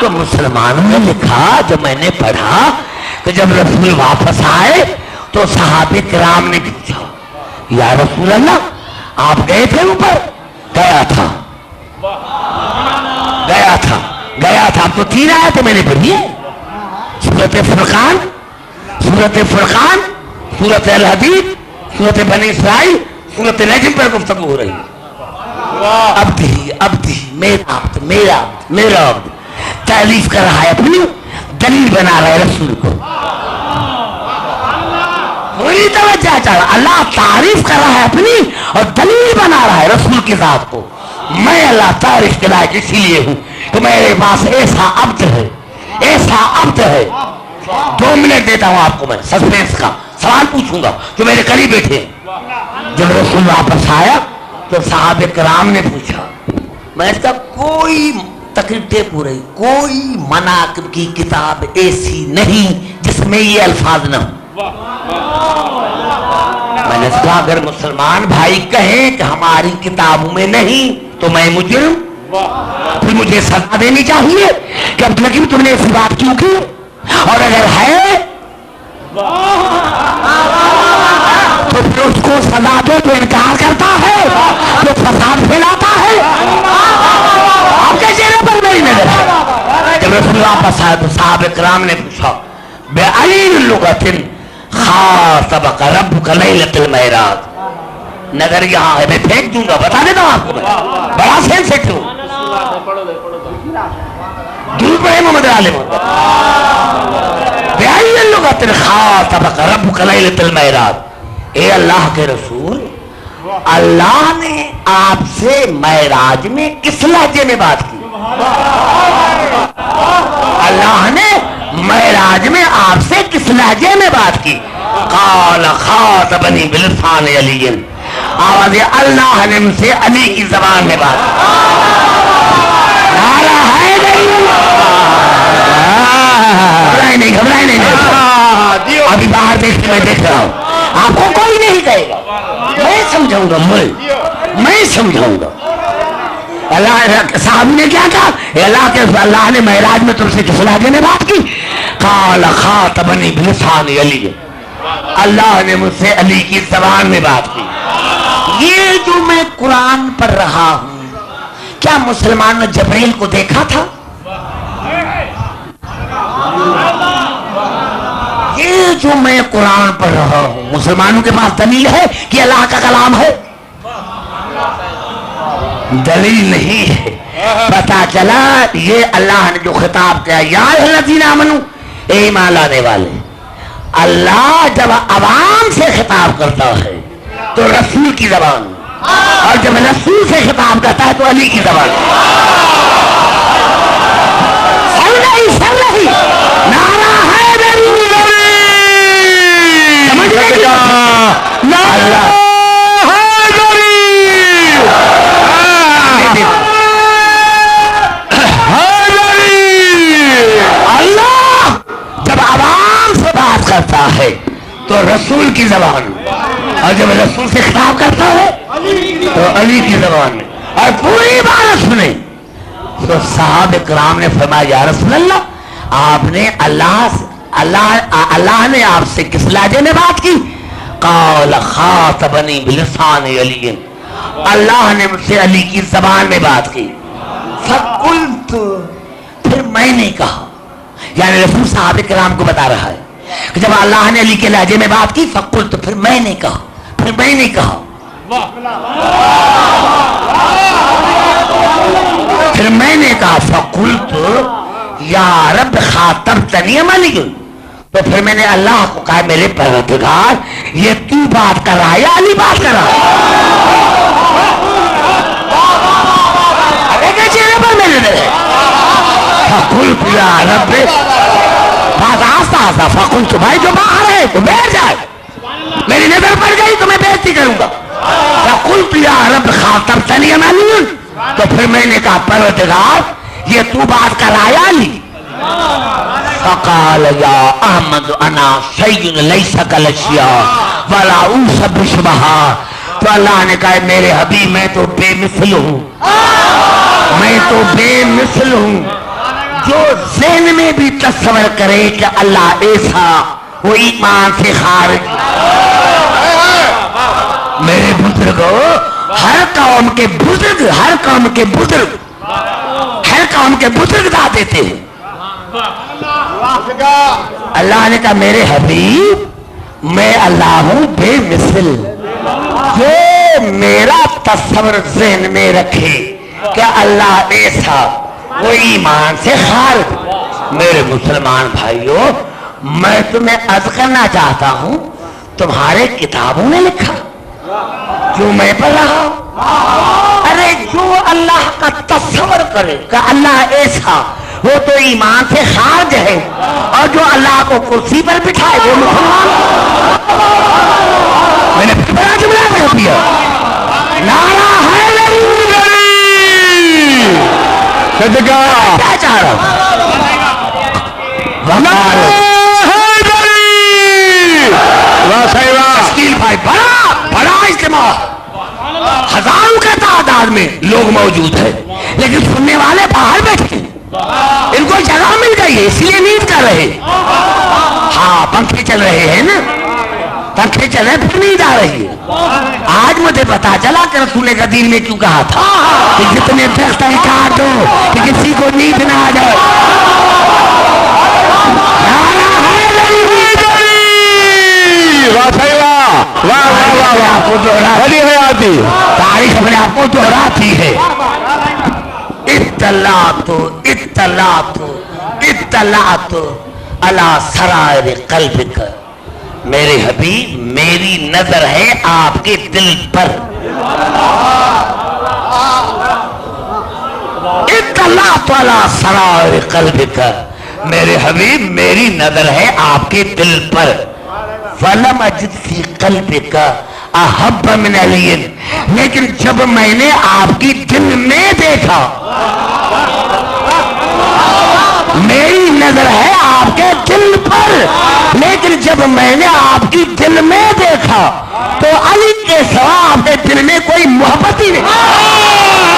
تو مسلمانوں نے لکھا, جو میں نے پڑھا کہ جب رسول واپس آئے تو صحابہ کرام نے پوچھا, یا رسول اللہ آپ گئے تھے اوپر؟ گیا تھا. اب تو 3 آیتیں میں نے پڑھی ہے, سورۃ فرقان, سورۃ الحدید, سورۃ بنی اسرائیل, سورۃ نجم پر گفتگو ہو رہی ہے. عبدی میرا عبد تعریف کر رہا ہے, اپنی دلیل بنا رہا ہے رسول کو. پوری توجہ چاہا, اللہ تعریف کر رہا ہے اپنی اور دلیل بنا رہا ہے رسول کی ذات کو. میں اللہ تعریف کے لائق اسی لیے ہوں کہ میرے پاس ایسا عبد ہے. 2 منٹ دیتا ہوں آپ کو, میں سسپینس کا سوال پوچھوں گا جو میرے قریب بیٹھے ہیں. جب رسول واپس آیا تو صحابہ کرام نے پوچھا, میں اس کا کوئی تقریر ٹیپ ہو رہی, کوئی مناقب کی کتاب ایسی نہیں جس میں یہ الفاظ نہ ہوں. میں نے کہا اگر مسلمان بھائی کہیں کہ ہماری کتابوں میں نہیں تو میں مجرم, پھر مجھے سزا دینی چاہیے کہ اب لگی تم نے ایسی بات کیوں کی, اور اگر ہے تو پھر اس کو سزا دے تو انکار کرتا ہے, تو فساد پھیلاتا ہے. آپ کے چہرے پر میری نظر ہے. جب رسول واپس آیا تو صحابہ کرام نے پوچھا, بِأَيِّ لُغَةٍ خَاطَبَكَ رَبُّكَ لَيْلَةَ الْمِعْرَاجِ. نظر یہاں ہے, میں پھینک دوں گا, بتا دیتا ہوں آپ کو, میں بڑا سینسیٹیو. دور پڑے محمد عالم. بِأَيِّ لُغَةٍ خَاطَبَكَ رَبُّكَ لَيْلَةَ الْمِعْرَاجِ. اے اللہ کے رسول, اللہ نے آپ سے معراج میں کس لہجے میں بات کی؟ اللہ نے معراج میں آپ سے کس لہجے میں بات کی؟ قال خاطبنی بلسان علی. آواز اللہ نے مجھ سے علی کی زبان میں بات کی. نعرہ ہے نہیں, گھبرائے نہیں. ابھی باہر دیکھتے میں دیکھ رہا ہوں, آپ کو کوئی نہیں کہے گا, میں سمجھاؤں گا, میں سمجھاؤں گا. اللہ صاحب نے کیا کہا, اللہ نے معراج میں تم سے کس لہجے میں بات کی؟ قال خاطبنی بلسان علی. اللہ نے مجھ سے علی کی زبان میں بات کی. یہ جو میں قرآن پڑھ رہا ہوں, کیا مسلمان نے جبریل کو دیکھا تھا؟ یہ جو میں قرآن پڑھ رہا ہوں, مسلمانوں کے پاس دلیل ہے کہ اللہ کا کلام ہے؟ دلیل نہیں ہے. پتا چلا یہ اللہ نے جو خطاب کیا, یا الذین آمنو, اے ایمان لانے والے. اللہ جب عوام سے خطاب کرتا ہے تو رسول کی زبان, اور جب رسول سے خطاب کرتا ہے تو علی کی زبان. چل رہی نعرہ حیدری سمجھ رہے کیا نعرہ حیدری اللہ جب عوام سے بات کرتا ہے تو رسول کی زبان اور جب رسول سے خطاب کرتا ہے تو علی کی زبان میں اور پوری بات سنے تو صحابہ کرام نے فرمایا یا رسول اللہ آپ نے اللہ نے آپ سے کس لہجے میں بات کی؟ قال خاطبنی بلسان علی اللہ نے مجھ سے علی کی زبان میں بات کی فقلت پھر میں نے کہا یعنی رسول صحابہ کرام کو بتا رہا ہے کہ جب اللہ نے علی کے لہجے میں بات کی فقلت تو پھر میں نے کہا فقلت یا رب خاطبتنی علی تو پھر میں نے اللہ کو کہا میرے پروردگار یہ تو بات کر رہا ہے یا علی بات کر رہا ہے چہرے پر میرے نے فقلت یا رب بات آستا فقلت بھائی جو باہر ہے تو بیٹھ جائے میری نظر پڑ گئی تو میں بےزتی کروں گا فقلت یا رب خاطبتنی علی تو پھر میں نے کہا پروردگار یہ تو بات کر رہا ہے علی فقال یا احمد انا شیء لیس کالاشیاء ولا اوصف بشبہہا تو اللہ نے کہا میرے حبیب میں تو بے مثل ہوں جو ذہن میں بھی تصور کرے کہ اللہ ایسا وہ ایمان سے خارج میرے بزرگوں ہر قوم کے بزرگ دا دیتے ہیں اللہ نے کہا میرے حبیب میں اللہ ہوں بے مثل جو میرا تصور ذہن میں رکھے کہ اللہ ایسا وہ ایمان سے خارج میرے مسلمان بھائیوں میں تمہیں عرض کرنا چاہتا ہوں تمہارے کتابوں نے لکھا جو میں پڑھ رہا ہوں ارے جو اللہ کا تصور کرے کہ اللہ ایسا وہ تو ایمان سے خارج ہے اور جو اللہ کو کرسی پر بٹھائے وہ مسلمان میں نے بڑا جملہ کر دیا نعرہ حیدری صدقہ کیا چاہ رہا ہوں تشکیل بھائی بڑا اجتماع ہزاروں کے تعداد میں لوگ موجود ہیں لیکن سننے والے باہر بیٹھے ان کو جگہ مل گئی ہے اس لیے نیند کر رہے ہاں پنکھے چل رہے ہیں نا پنکھے چل رہے پھر نیند آ رہی ہے آج مجھے پتا چلا کہ رسول کا دین میں کیوں کہا تھا کہ جتنے درخت ہیں کاٹ دو کہ کسی کو نیند نہ آ جائے تاریخ اپنے آپ کو دہراتی ہے اطلعت علی سرائر قلبک میرے حبیب میری نظر ہے آپ کے دل پر اطلعت علی سرائر قلبک میرے حبیب میری نظر ہے آپ کے دل پر فلم اجد فی قلبک احب من علی لیکن جب میں نے آپ کی دل میں دیکھا میری نظر ہے آپ کے دل پر لیکن جب میں نے آپ کی دل میں دیکھا تو علی کے سوا آپ کے دل میں کوئی محبت ہی نہیں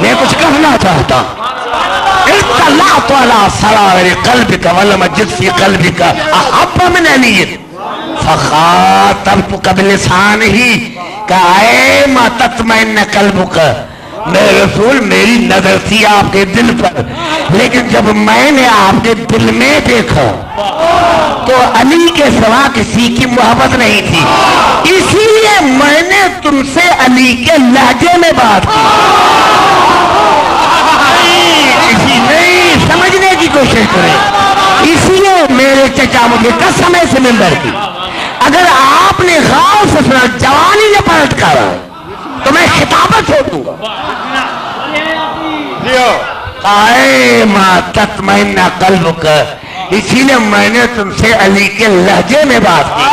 میں کچھ کہنا چاہتا اطلعت علی سرائر قلبک ولم اجد فی قلبک احب من علی فخاطبتک بلسانہ کہ اے ما تطمئن قلبک میرے رسول میری نظر تھی آپ کے دل پر لیکن جب میں نے آپ کے دل میں دیکھا تو علی کے سوا کسی کی محبت نہیں تھی، اسی لیے میں نے تم سے علی کے لہجے میں بات کی. نہیں سمجھنے کی کوشش کریں. اسی لیے میرے چچا مجھے قسم سے ممبر کی، اگر آپ نے غور سے سنا جوانی نے پلٹ کر تو میں خطابت چھوڑ دوں گا. ما تطمئن قلبک، اسی لیے میں نے تم سے علی کے لہجے میں بات کی.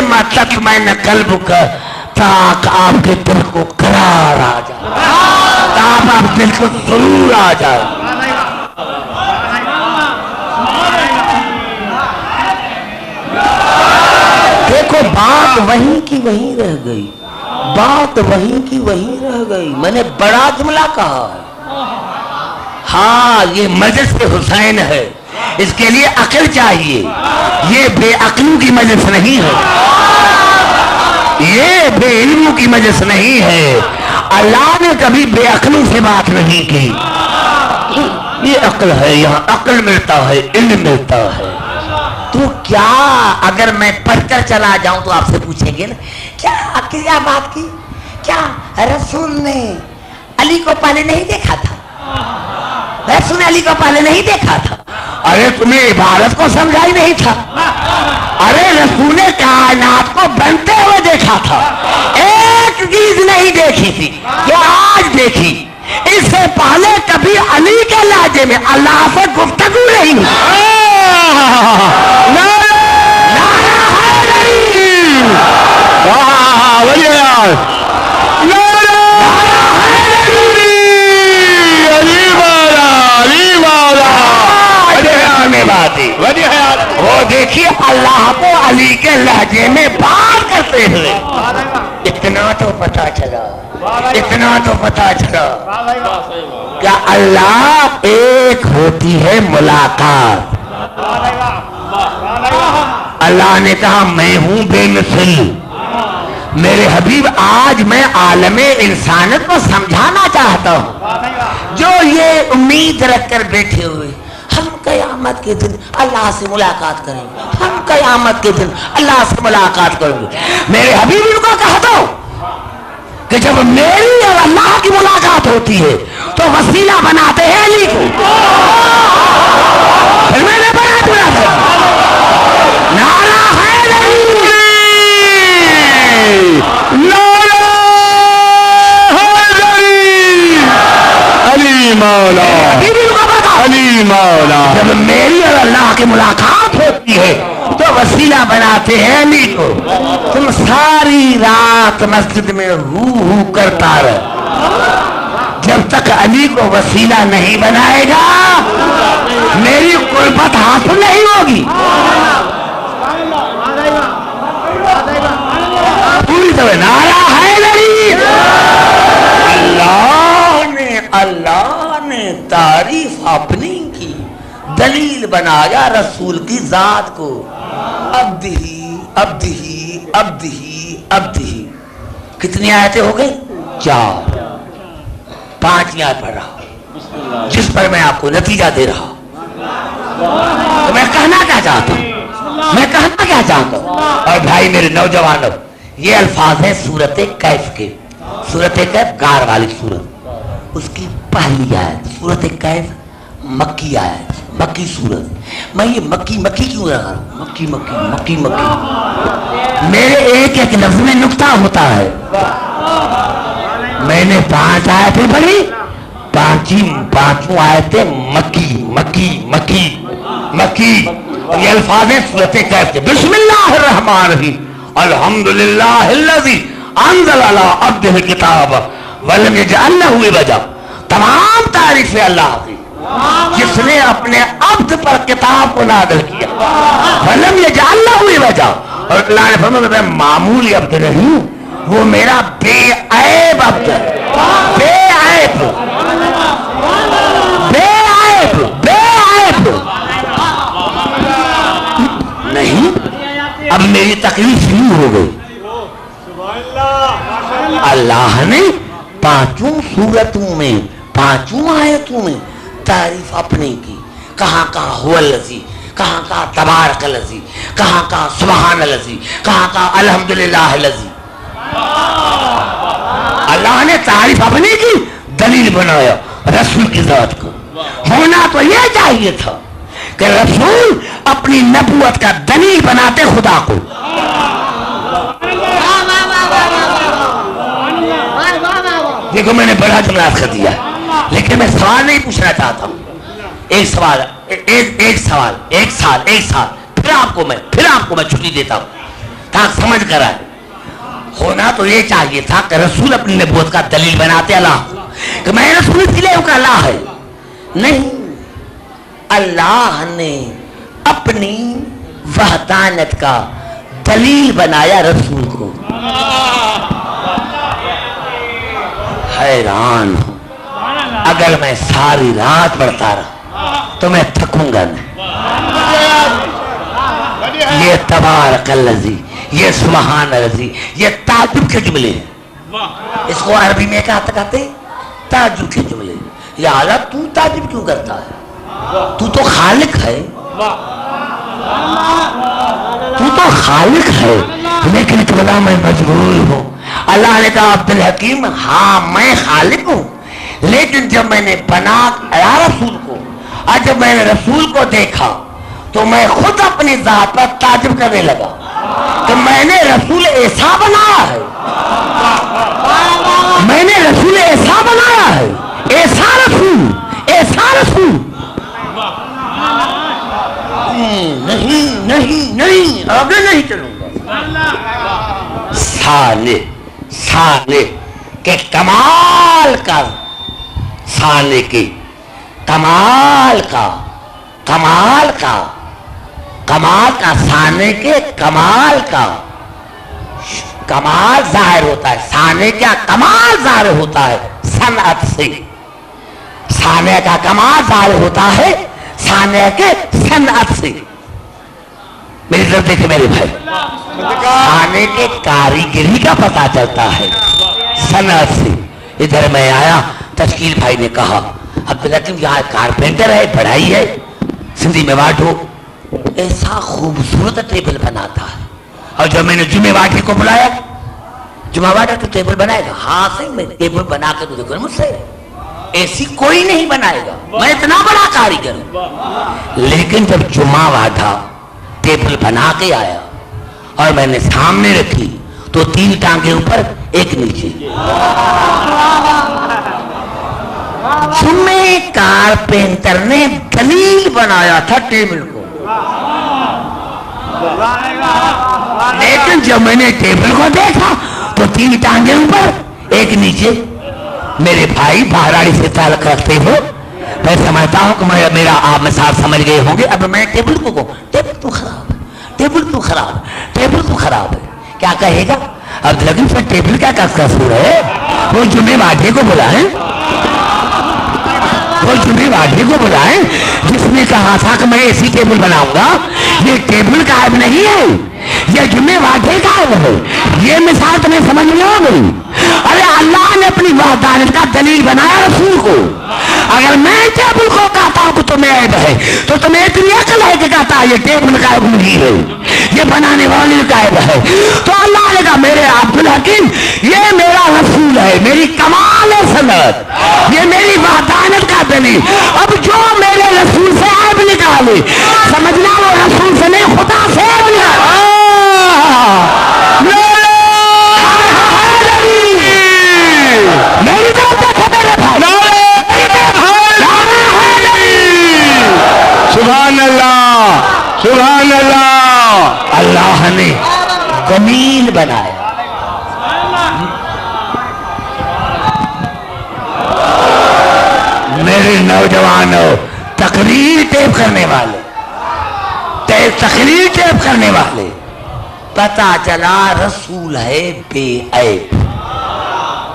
ما تطمئن قلبک، تاکہ آپ کے دل کو قرار آ جائے، تاکہ آپ دل کو سرور آ جائے. دیکھو بات وہیں کی وہیں رہ گئی، بات وہیں کی وہیں رہ گئی. میں نے بڑا جملہ کہا ہے. ہاں یہ مجلس حسین ہے، اس کے لیے عقل چاہیے. یہ بے عقلوں کی مجلس نہیں ہے، یہ بے علموں کی مجلس نہیں ہے. اللہ نے کبھی بے عقلوں سے بات نہیں کی. یہ عقل ہے، یہاں عقل ملتا ہے، علم ملتا ہے. تو کیا اگر میں پڑھ کر چلا جاؤں تو آپ سے پوچھیں گے نا کیا بات کی؟ کیا رسول نے علی کو پہلے نہیں دیکھا تھا؟ رسول نے علی کو پہلے نہیں دیکھا تھا؟ ارے تمہیں عبادت کو سمجھا ہی نہیں تھا. ارے رسول نے کائنات کو بنتے ہوئے دیکھا تھا، ایک چیز نہیں دیکھی تھی کہ آج دیکھی. اس سے پہلے کبھی علی کے لہجے میں اللہ سے گفتگو نہیں ہوئی. وہ دیکھیے اللہ کو علی کے لہجے میں بات کرتے ہوئے. اتنا تو پتا چلا، اتنا تو پتا چلا کہ اللہ ایک ہوتی ہے ملاقات. اللہ نے کہا میں ہوں بے مثل. میرے حبیب آج میں عالم انسانیت کو سمجھانا چاہتا ہوں جو یہ امید رکھ کر بیٹھے ہوئے ہم قیامت کے دن اللہ سے ملاقات کریں گے، ہم قیامت کے دن اللہ سے ملاقات کریں گے. میرے حبیب ان کو کہہ دو کہ جب میری اور اللہ کی ملاقات ہوتی ہے تو وسیلہ بناتے ہیں علی کو. پھر میں نے بنا دیا نعرہ حیدری، نعرہ حیدری، علی مولا، علی مولا. جب میری اور اللہ کی ملاقات ہوتی ہے تو وسیلہ بناتے ہیں علی کو. تم ساری رات مسجد میں ہو کرتا رہے، جب تک علی کو وسیلہ نہیں بنائے گا میری قربت حاصل نہیں ہوگی. پوری طرح نعرہ حیدری. اللہ نے تعریف اپنی کی، دلیل بنایا رسول کی ذات کو. عبدہی عبدہی عبدہی عبدہی. کتنی آیتیں ہو گئی؟ 4. 5 آیت پڑھ رہا ہوں جس پر میں آپ کو نتیجہ دے رہا ہوں. تو میں کہنا کیا چاہتا ہوں، اور بھائی میرے نوجوانوں، یہ الفاظ ہیں سورت کیف کے. سورت کیف گار والی سورت، اس کی پہلی آیت. سورت کیف مکی آیت، مکی سورت. میں یہ مکی کیوں رہا ہوں؟ مکی میرے ایک ایک لفظ میں نقطہ ہوتا ہے. میں نے 5 آیتیں پڑھی، پانچوں آیتیں مکی. یہ الفاظ ہیں سورت کیف کے. بسم اللہ الرحمن الرحیم، الحمدللہ الذی انزل علی عبدہ الکتاب ولم یجعل لہ عوجا. تمام تعریف اللہ کی جس نے اپنے عبد پر کتاب کو نازل کیا، ولم یجعل لہ عوجا. اور اللہ نے فرمایا میں معمولی عبد نہیں ہوں، وہ میرا بے عیب عبد ہے. بے عیب نہیں. اب میری تقریر شروع ہو گئی. اللہ نے 5 سورتوں میں 5 آیتوں میں تعریف اپنے کی. کہاں هو الذی کہاں کہا تبارک الذی، کہاں کہا سبحان الذی، کہاں کہا الحمدللہ الذی. اللہ نے تعریف اپنی کی، دلیل بنایا رسول کی ذات کو. ہونا تو یہ چاہیے تھا کہ رسول اپنی نبوت کا دلیل بناتے خدا کو. دیکھو میں نے بڑا جملہ کر دیا لیکن میں سوال نہیں پوچھنا چاہتا ہوں. ایک سوال ایک سال پھر آپ کو میں چھٹی دیتا ہوں تاکہ سمجھ کر آئے. ہونا تو یہ چاہیے تھا کہ رسول اپنی نبوت کا دلیل بناتے اللہ کو کہ میں رسول اس لیے ہوں کہ اللہ ہے. نہیں، اللہ نے اپنی وحدانیت کا دلیل بنایا رسول کو. حیران ہوں، اگر میں ساری رات پڑھتا رہا تو میں تھکوں گا نہیں. یہ تبارک الذی، یہ سبحان الذی، یہ تعجب کے جملے ہیں. اس کو عربی میں کہتے تعجب کے جملے. یا اعلیٰ تو تعجب کیوں کرتا ہے؟ تو خالق ہے، تو خالق ہے. لیکن بلا میں مجبور ہوں. اللہ نے کہا عبدالحکیم ہاں میں خالق ہوں، لیکن جب میں نے بنایا رسول کو اور جب میں نے رسول کو دیکھا تو میں خود اپنی ذات پر تعجب کرنے لگا کہ میں نے رسول ایسا بنایا ہے، میں نے رسول ایسا بنایا ہے، ایسا رسول. نہیں آگے نہیں چلوں گا. سانے کے کمال کا، سانے کے کمال کا سانے کے کمال کا کمال ظاہر ہوتا ہے. سانے کا کمال ظاہر ہوتا ہے صنعت سے. سانے کا کمال ظاہر ہوتا ہے سانے کے صنعت سے. میری طرف دیکھیں میرے بھائی، سانے کے کاریگری کا پتہ چلتا ہے صنعت سے. ادھر میں آیا، تشکیل بھائی نے کہا عبدالحکیم یہاں کارپینٹر ہے، پڑھائی ہے، سندھی میں واٹو ایسا خوبصورت ٹیبل بناتا ہے. اور جب میں نے جمعہ واٹی کو بلایا، جمعہ واٹا تو ٹیبل بنائے گا؟ ہاں صحیح، میں ٹیبل بنا کے تو دیکھو مجھ سے ایسی کوئی نہیں بنائے گا، میں اتنا بڑا کاریگر ہوں. لیکن جب جمعہ واٹا ٹیبل بنا کے آیا اور میں نے سامنے رکھی تو 3 ٹانگیں اوپر ایک نیچے. جمعے کارپینٹر نے دلیل بنایا تھا ٹیبل کو، لیکن جب میں نے ٹیبل کو دیکھا تو 3 ٹانگیں اوپر ایک نیچے. میرے بھائی بہراڑی سے تعلق رکھتے ہو، میں سمجھتا ہوں کہ میرا آپ میں ساتھ سمجھ گئے ہوں گے. اب میں ٹیبل کو کہوں ٹیبل تو خراب ہے، ٹیبل تو خراب ہے، ٹیبل تو خراب ہے، کیا کہے گا؟ اب لیکن پھر ٹیبل کیا قصور ہے؟ وہ جمعے واٹے کو بلائیں، وہ جمعے واٹے کو بلائیں جس نے کہا تھا کہ میں ایسی ٹیبل بناؤں گا. یہ ٹیبل قائم نہیں ہے، یہ جمعے واٹے قائم ہے. یہ مثال تمہیں سمجھ میں آ گئی؟ ارے اللہ نے اپنی وحدانیت کا دلیل بنایا رسول کو. اگر میں ٹیبل کو کہتا ہوں کہ تمہیں عیب ہے تو تمہیں اتنی عقل ہے کہ کہتا ہے یہ ٹیبل کا عیب نہیں ہے، یہ بنانے والے کا عیب ہے. تو اللہ نے کہا میرے عبدالحکیم یہ میرا رسول ہے، میری کمال صنعت، یہ میری وحدانیت کا دلیل. اب جو میرے رسول سے عیب نکالے سمجھنا وہ رسول سے نہیں خدا سے عیب نکالے. میری طرف دیکھو میرے بھائی، سبحان اللہ، سبحان اللہ. اللہ نے دلیل بنایا. میرے نوجوانوں، تقریر ٹیپ کرنے والے، تقریر ٹیپ کرنے والے، پتا چلا رسول ہے بے عیب.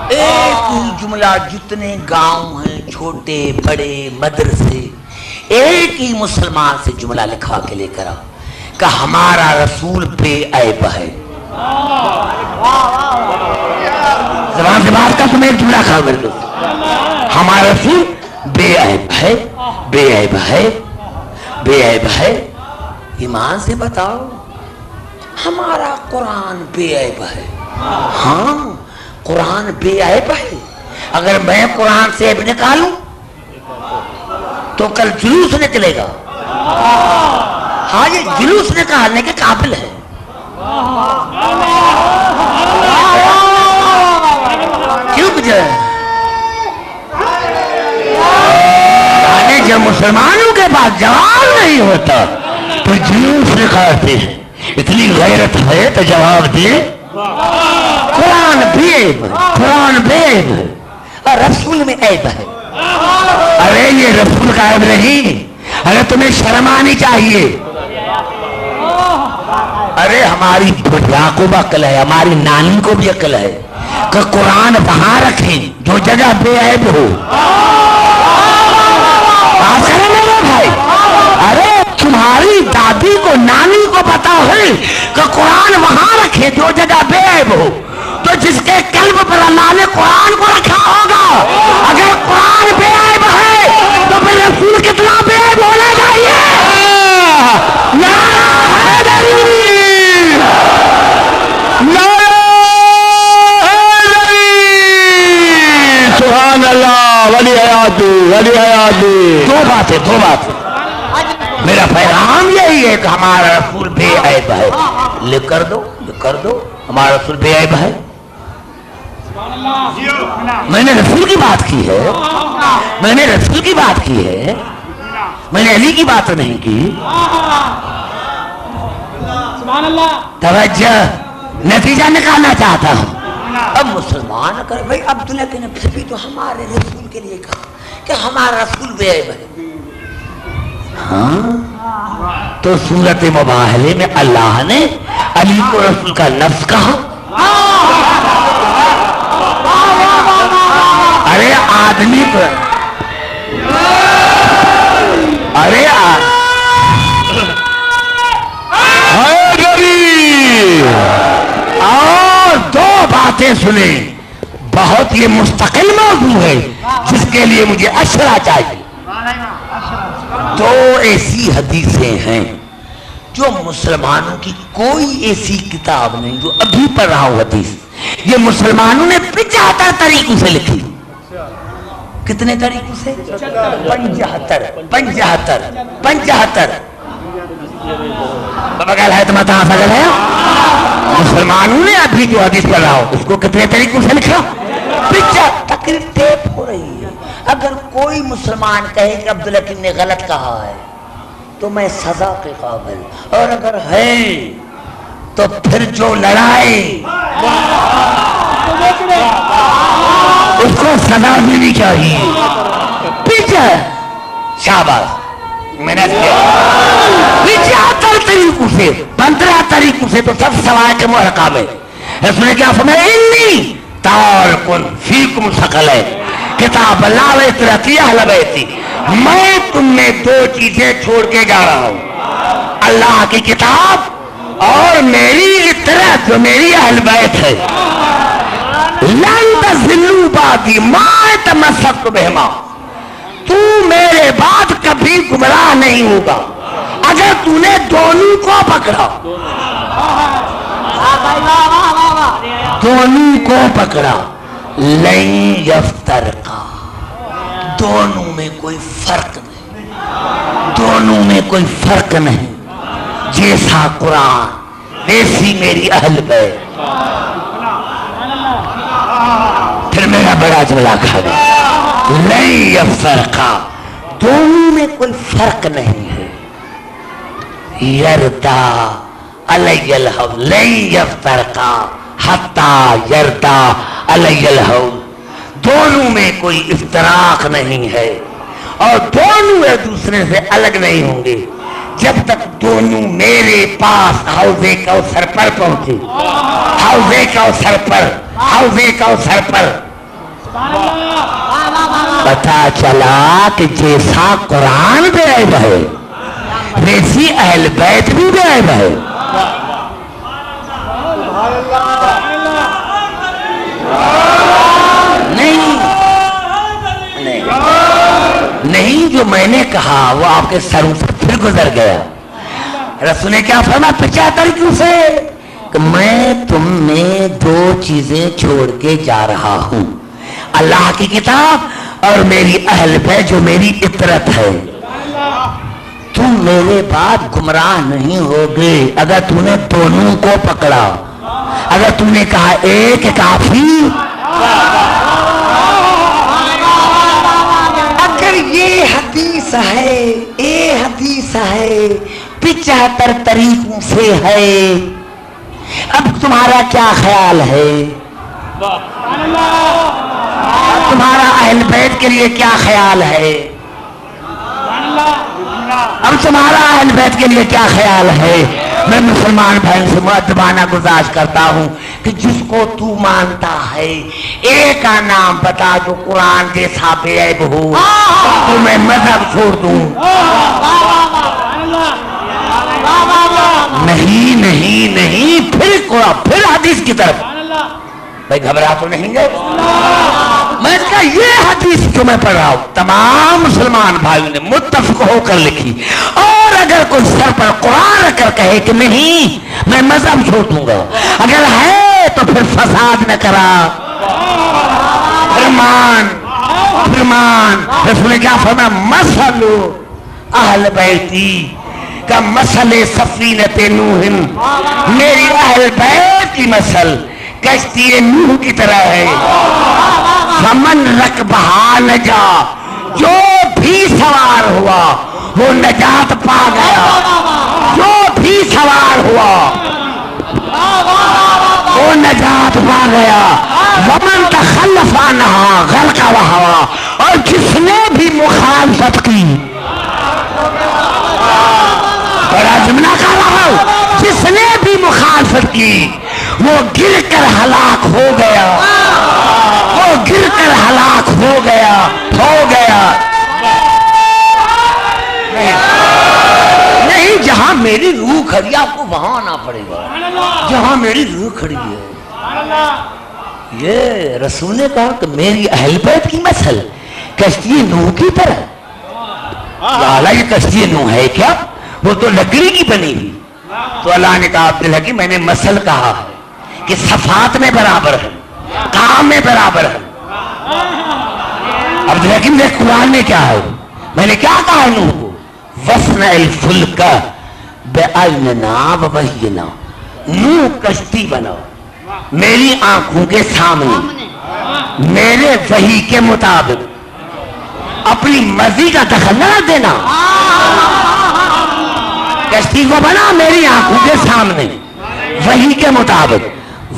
ایک ہی جملہ جتنے گاؤں ہیں چھوٹے بڑے مدرسے، ایک ہی مسلمان سے جملہ لکھوا کے لے کر کہ ہمارا رسول بے عیب ہے. زبان سے بات کا تمہیں ایک جملہ کھا کر دو، ہمارا رسول بے عیب ہے، بے عیب ہے، بے عیب ہے. ایمان سے بتاؤ ہمارا قرآن بے عیب ہے؟ ہاں قرآن بے عیب ہے. اگر میں قرآن سے عیب نکالوں تو کل جلوس نکلے گا. ہاں یہ جلوس نکالنے کے قابل ہے. کیوں بجائے جب مسلمانوں کے پاس جواب نہیں ہوتا تو جلوس نکالتے ہیں. اتنی غیرت ہے تو جواب دے. قرآن بھی عیب ہے, قرآن بھی عیب ہے اور رسول میں عیب ہے. ارے یہ رسول کا عیب نہیں, ارے تمہیں شرم آنی چاہیے. ارے ہماری بڑھیا کو بھی عقل ہے, ہماری نانی کو بھی عقل ہے کہ قرآن وہاں رکھیں جو جگہ بے عیب ہو. میرے بھائی ارے تمہاری دادی کو نانی کو پتا ہے کہ قرآن وہاں رکھے جو جگہ بے عیب ہو, تو جس کے قلب پر اللہ نے قرآن کو رکھا ہوگا اگر قرآن بے عیب ہے تو پھر رسول کتنا بے عیب ہونا چاہیے. سبحان اللہ. ولی حیات ولی حیات. دو باتیں میرا پیغام یہی ہے کہ ہمارا رسول بے عیب ہے. لکھ کر دو ہمارا رسول بے عیب ہے. میں نے رسول کی بات کی ہے, میں نے رسول کی بات کی ہے, میں نے علی کی بات نہیں کی. توجہ, نتیجہ نکالنا چاہتا ہوں. اب مسلمان اگر بھائی عبداللہ کے نبی تو ہمارے رسول کے لیے کہا کہ ہمارا رسول بے عیب ہے. ہاں تو سورت مباہلے میں اللہ نے علی کو رسول کا نفس کہا. ارے آدمی کو اور دو باتیں سنیں, بہت یہ مستقل موضوع ہے جس کے لیے مجھے اشرا چاہیے. دو ایسی حدیثیں ہیں جو مسلمانوں کی کوئی ایسی کتاب نہیں, جو ابھی پڑھ رہا ہوں حدیث, یہ مسلمانوں نے 75 طریقوں سے لکھی. کتنے طریقوں سے؟ 75. بغل ہے تو متا سگل ہے. مسلمانوں نے ابھی جو حدیث پڑھ رہا ہوں اس کو کتنے طریقوں سے لکھا؟ تقریر ٹیپ ہو رہی ہے. اگر کوئی مسلمان کہے کہ عبداللہ نے غلط کہا ہے تو میں سزا کے قابل, اور اگر ہے تو پھر جو لڑائے اس کو سزا ملنی چاہیے. پیچھے شاباش, میں نے 75 طریقوں سے 15 طریقوں سے تو سب سوائے کے محرقہ میں اس نے کیا فرمایا, انی تارکن فیکم ثقلین کتاب اللہ و اطاعتی اہل بیتی. میں تم میں دو چیزیں چھوڑ کے جا رہا ہوں, اللہ کی کتاب اور میری اطاعت جو میری اہل بیت ہے. لن تضلوا بعدی ما تمسکت بہما, تو میرے بعد کبھی گمراہ نہیں ہوگا اگر تو نے دونوں کو پکڑا. دونوں کو پکڑا. لن یفترقا, دونوں میں کوئی فرق نہیں, دونوں میں کوئی فرق نہیں. جیسا قرآن ویسی میری اہل بیت. پھر میرا بڑا جملہ کھا گیا, لن یفترقا, دونوں میں کوئی فرق نہیں ہے. یردا علی الحول, لن یفترقا حتی یردا علی الحول, دونوں میں کوئی افتراق نہیں ہے اور دونوں ایک دوسرے سے الگ نہیں ہوں گے جب تک دونوں میرے پاس حوضے کوثر پر پہنچے. حوضے کوثر پر پتا چلا کہ جیسا قرآن بے عیب ہے ویسی اہل بیت بھی بے عیب ہے. نہیں جو میں نے کہا وہ آپ کے سروں سے پھر گزر گیا. رسول نے کیا فرمایا 75 کیوں سے؟ کہ میں تم میں 2 چیزیں چھوڑ کے جا رہا ہوں، اللہ کی کتاب اور میری اہل بیت جو میری اطرت ہے. تم میرے بعد گمراہ نہیں ہوگے اگر تم نے دونوں کو پکڑا. اگر تم نے کہا ایک کافی، اگر یہ حدیث ہے، یہ حدیث ہے 75 طریقوں سے ہے، اب تمہارا کیا خیال ہے؟ تمہارا اہل بیت کے لیے کیا خیال ہے؟ اب تمہارا اہل بیت کے لیے کیا خیال ہے؟ میں مسلمان بھائی سے مؤدبانہ گزارش کرتا ہوں کہ جس کو تو مانتا ہے ایک کا نام بتا جو قرآن جیسا بے عیب ہو تو میں مذہب چھوڑ دوں. نہیں نہیں نہیں، پھر حدیث کی طرف. بھائی گھبرا تو نہیں گئے؟ میں کہا یہ حدیث جو میں پڑھ رہا ہوں تمام مسلمان بھائیوں نے متفق ہو کر لکھی، اور اگر کوئی سر پر قرآن رکھ کر کہے کہ نہیں میں مذہب چھوڑ دوں گا، اگر ہے تو پھر فساد نہ کرا. فرمان رسول نے کیا فرمایا؟ مثل اہل بیتی کا مثل سفینۃ نوح، میری اہل بیت کی مثل کشتی نوح کی طرح ہے. فمن رکبہا نجا، جو بھی سوار ہوا وہ نجات پا گیا، جو بھی سوار ہوا وہ نجات پا گیا. ومن تخلف عنہا غرق وہوا، اور جس نے بھی مخالفت کی، بڑا جملہ کہہ رہا ہوں، جس نے بھی مخالفت کی وہ گر کر ہلاک ہو گیا، وہ گر کر ہلاک ہو گیا. نہیں، جہاں میری روح کھڑی آپ کو وہاں آنا پڑے گا، جہاں میری روح کھڑی ہے. یہ رسول نے کہا کہ میری اہل بیت کی مثل کشتی نوح کی طرح. یہ کشتی نوح ہے کیا؟ وہ تو لکڑی کی بنی ہوئی. تو اللہ نے کہا عبدالحکیم میں نے مثل کہا ہے کہ صفات میں برابر ہے، کام میں برابر ہے. عبدالحکیم نے قرآن میں کیا ہے؟ میں نے کیا کہا نوح کو؟ وَصْنَعِ الْفُلْكَ بِأَعْيُنِنَا وَوَحْيِنَا، نوح کشتی بناؤ میری آنکھوں کے سامنے، میرے وحی کے مطابق، اپنی مرضی کا دخل نہ دینا. کشتی کو بنا میری آنکھوں کے سامنے وحی کے مطابق.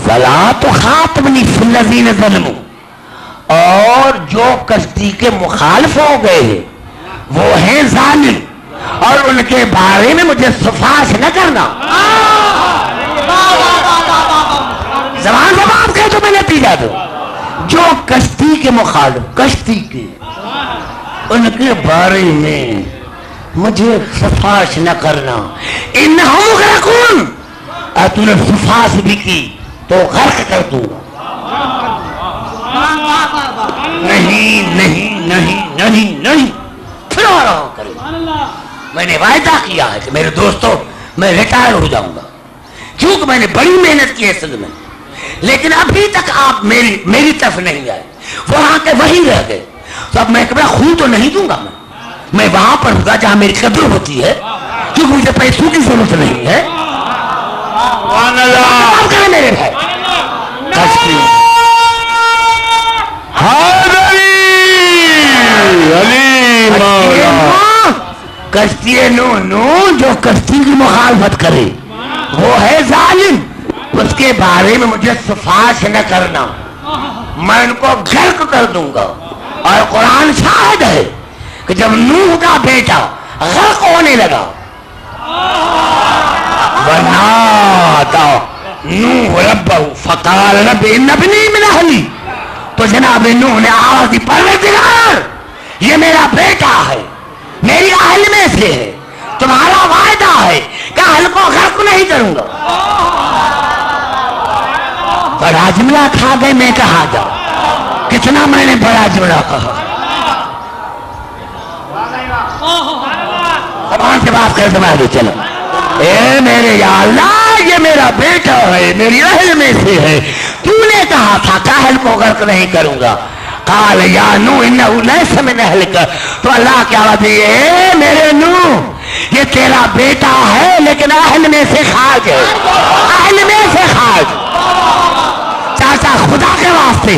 وَلَا تُخَاطِبْنِي فِي الَّذِينَ ظَلَمُوا، اور جو کشتی کے مخالف ہو گئے ہیں وہ ہیں ظالم، اور ان کے بارے میں مجھے سفارش نہ کرنا. زبان سے بات کرے تو میں نتیجہ دو. جو کشتی کے مخالف، کشتی کے، ان کے بارے میں مجھے سفارش نہ کرنا. انہم مغرقون، اور تو نے سفارش بھی کی تو غرق کر دوں گا. نہیں نہیں نہیں نہیں نہیں، پھر آ رہا ہوں کرے. میں نے وعدہ کیا ہے کہ میرے دوستوں میں ریٹائر ہو جاؤں گا، کیونکہ میں نے بڑی محنت کی ہے سندھ میں، لیکن ابھی تک آپ میری طرف نہیں آئے، وہاں کے وہی رہ گئے. تو اب میں کبھی خون تو نہیں دوں گا، میں وہاں پر ہوں گا جہاں میری قدر ہوتی ہے، کیونکہ مجھے پیسوں کی ضرورت نہیں ہے. میرے بھائی کشتی نوح جو کشتی کی مخالفت کرے وہ ہے ظالم، اس کے بارے میں مجھے سفارش نہ کرنا، میں ان کو غرق کر دوں گا. اور قرآن شاہد ہے کہ جب نوح کا بیٹا غرق ہونے لگا، وَنَادَى نوح رَبَّهُ فَقَالَ رَبِّ إِنَّ ابْنِي مِنْ أَهْلِي، تو جناب نوح نے آواز دی پروردگار یہ میرا بیٹا ہے، میری اہل میں سے ہے، تمہارا وعدہ ہے کہ اہل کو غرق نہیں کروں گا. بڑا جملہ کھا گئے. میں کہا جاؤ کتنا میں نے بڑا جملہ کہا. زبان سے بات کر کے میں چلو. اے میرے یا اللہ یہ میرا بیٹا ہے، میری اہل میں سے ہے، تو نے کہا تھا کاہل کو غرق نہیں کروں گا. قال یا نوح انه ليس من اهلك، تو اللہ کیا آواز دی، اے میرے نوح یہ تیرا بیٹا ہے لیکن اہل میں سے خارج ہے، اہل میں سے خارج. چاچا خدا کے واسطے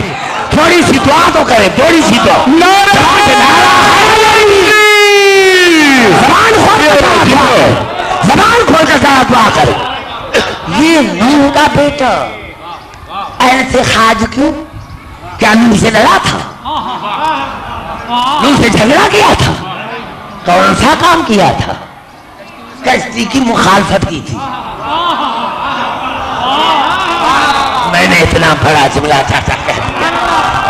تھوڑی سی دعا تو کرے، تھوڑی سی دعا. زبان کھول کر ذرا دعا کرے. یہ نوح کا بیٹا اہل سے خارج کیوں؟ کیا نوح سے لڑا تھا؟ نوح سے جھگڑا کیا تھا؟ کون سا کام کیا تھا؟ کشتی کی مخالفت کی تھی. میں نے اتنا بڑا جملہ چاچا کہہ دیا.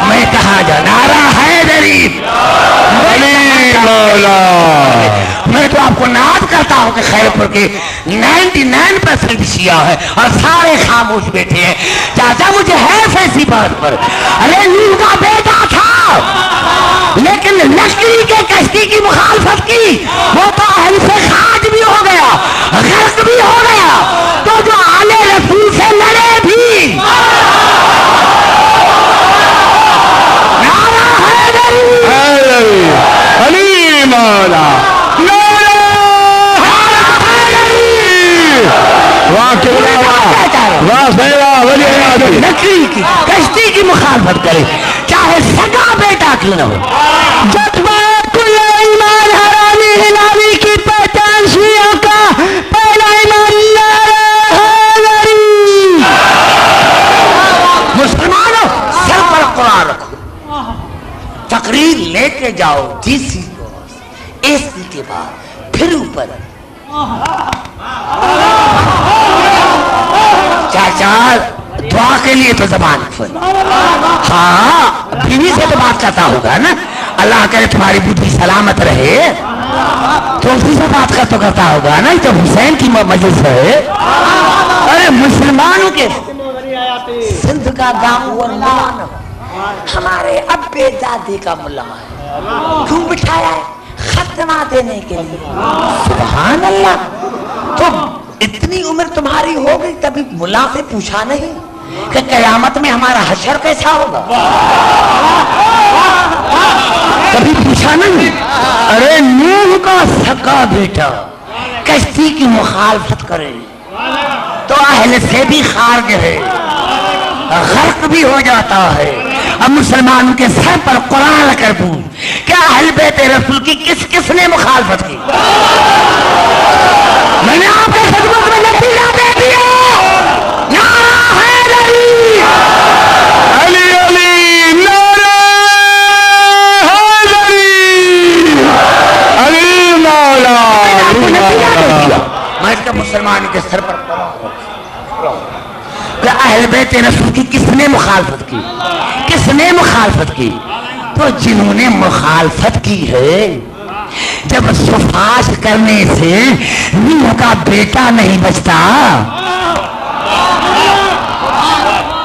میں کہاں جا نعرہ حیدری. میں تو آپ کو ناد کرتا ہوں کہ خیر پور کے 99% شیعہ ہے اور سارے خاموش بیٹھے ہیں. چاچا مجھے حیف ایسی بات پر. ارے نوح کا بیٹا تھا لیکن لشکری کے کشتی کی مخالفت کی، وہ تو اہل سے خارج بھی ہو گیا، غرق بھی ہو گیا. تو جو آل رسول سے لڑے بھی نعرہ حیدری علی مولا لکڑی کی کشتی کی مخالفت کرے چاہے سگا بیٹا کیوں نہ ہو. ایمان حرامی ہلالی کی پہچان شیعوں کا پہلا ایمان حیدری. مسلمانوں سر پر قرآن رکھو، تقریر لے کے جاؤ DC کو، AC کے بعد پھر اوپر. چاچا دعا کے لیے تو زبان کھول. ہاں بیوی سے تو بات کرتا ہوگا نا، اللہ کرے تمہاری بدھی سلامت رہے تو اسی سے بات کرتا ہوگا نا. جب حسین کی مجلس ہے. ارے مسلمانوں کے سندھ کا گاؤں وہ ملان ہمارے ابے دادی کا ملان ہے، کیوں بٹھایا ہے؟ ختمہ دینے کے لیے. سبحان اللہ. تو اتنی عمر تمہاری ہو گئی کبھی ملا سے پوچھا نہیں کہ قیامت میں ہمارا حشر کیسا ہوگا؟ کبھی پوچھا نہیں. ارے نوح کا سکا بیٹا کشتی کی مخالفت کرے تو اہل سے بھی خارج ہے، غرق بھی ہو جاتا ہے. اب مسلمانوں کے سر پر قرآن کر دوں کیا اہل بیت رسول کی کس کس نے مخالفت کی؟ میں نے آپ کے خدمت میں نتیجہ دے دیا. نعرہ حیدری علی علی نعرہ حیدری علی مولا. میں اس کا مسلمان کے سر پر کہ اہل بیت رسول کی کس نے مخالفت کی؟ کس نے مخالفت کی؟ تو جنہوں نے مخالفت کی ہے. جب سفاش کرنے سے نوح کا بیٹا نہیں بچتا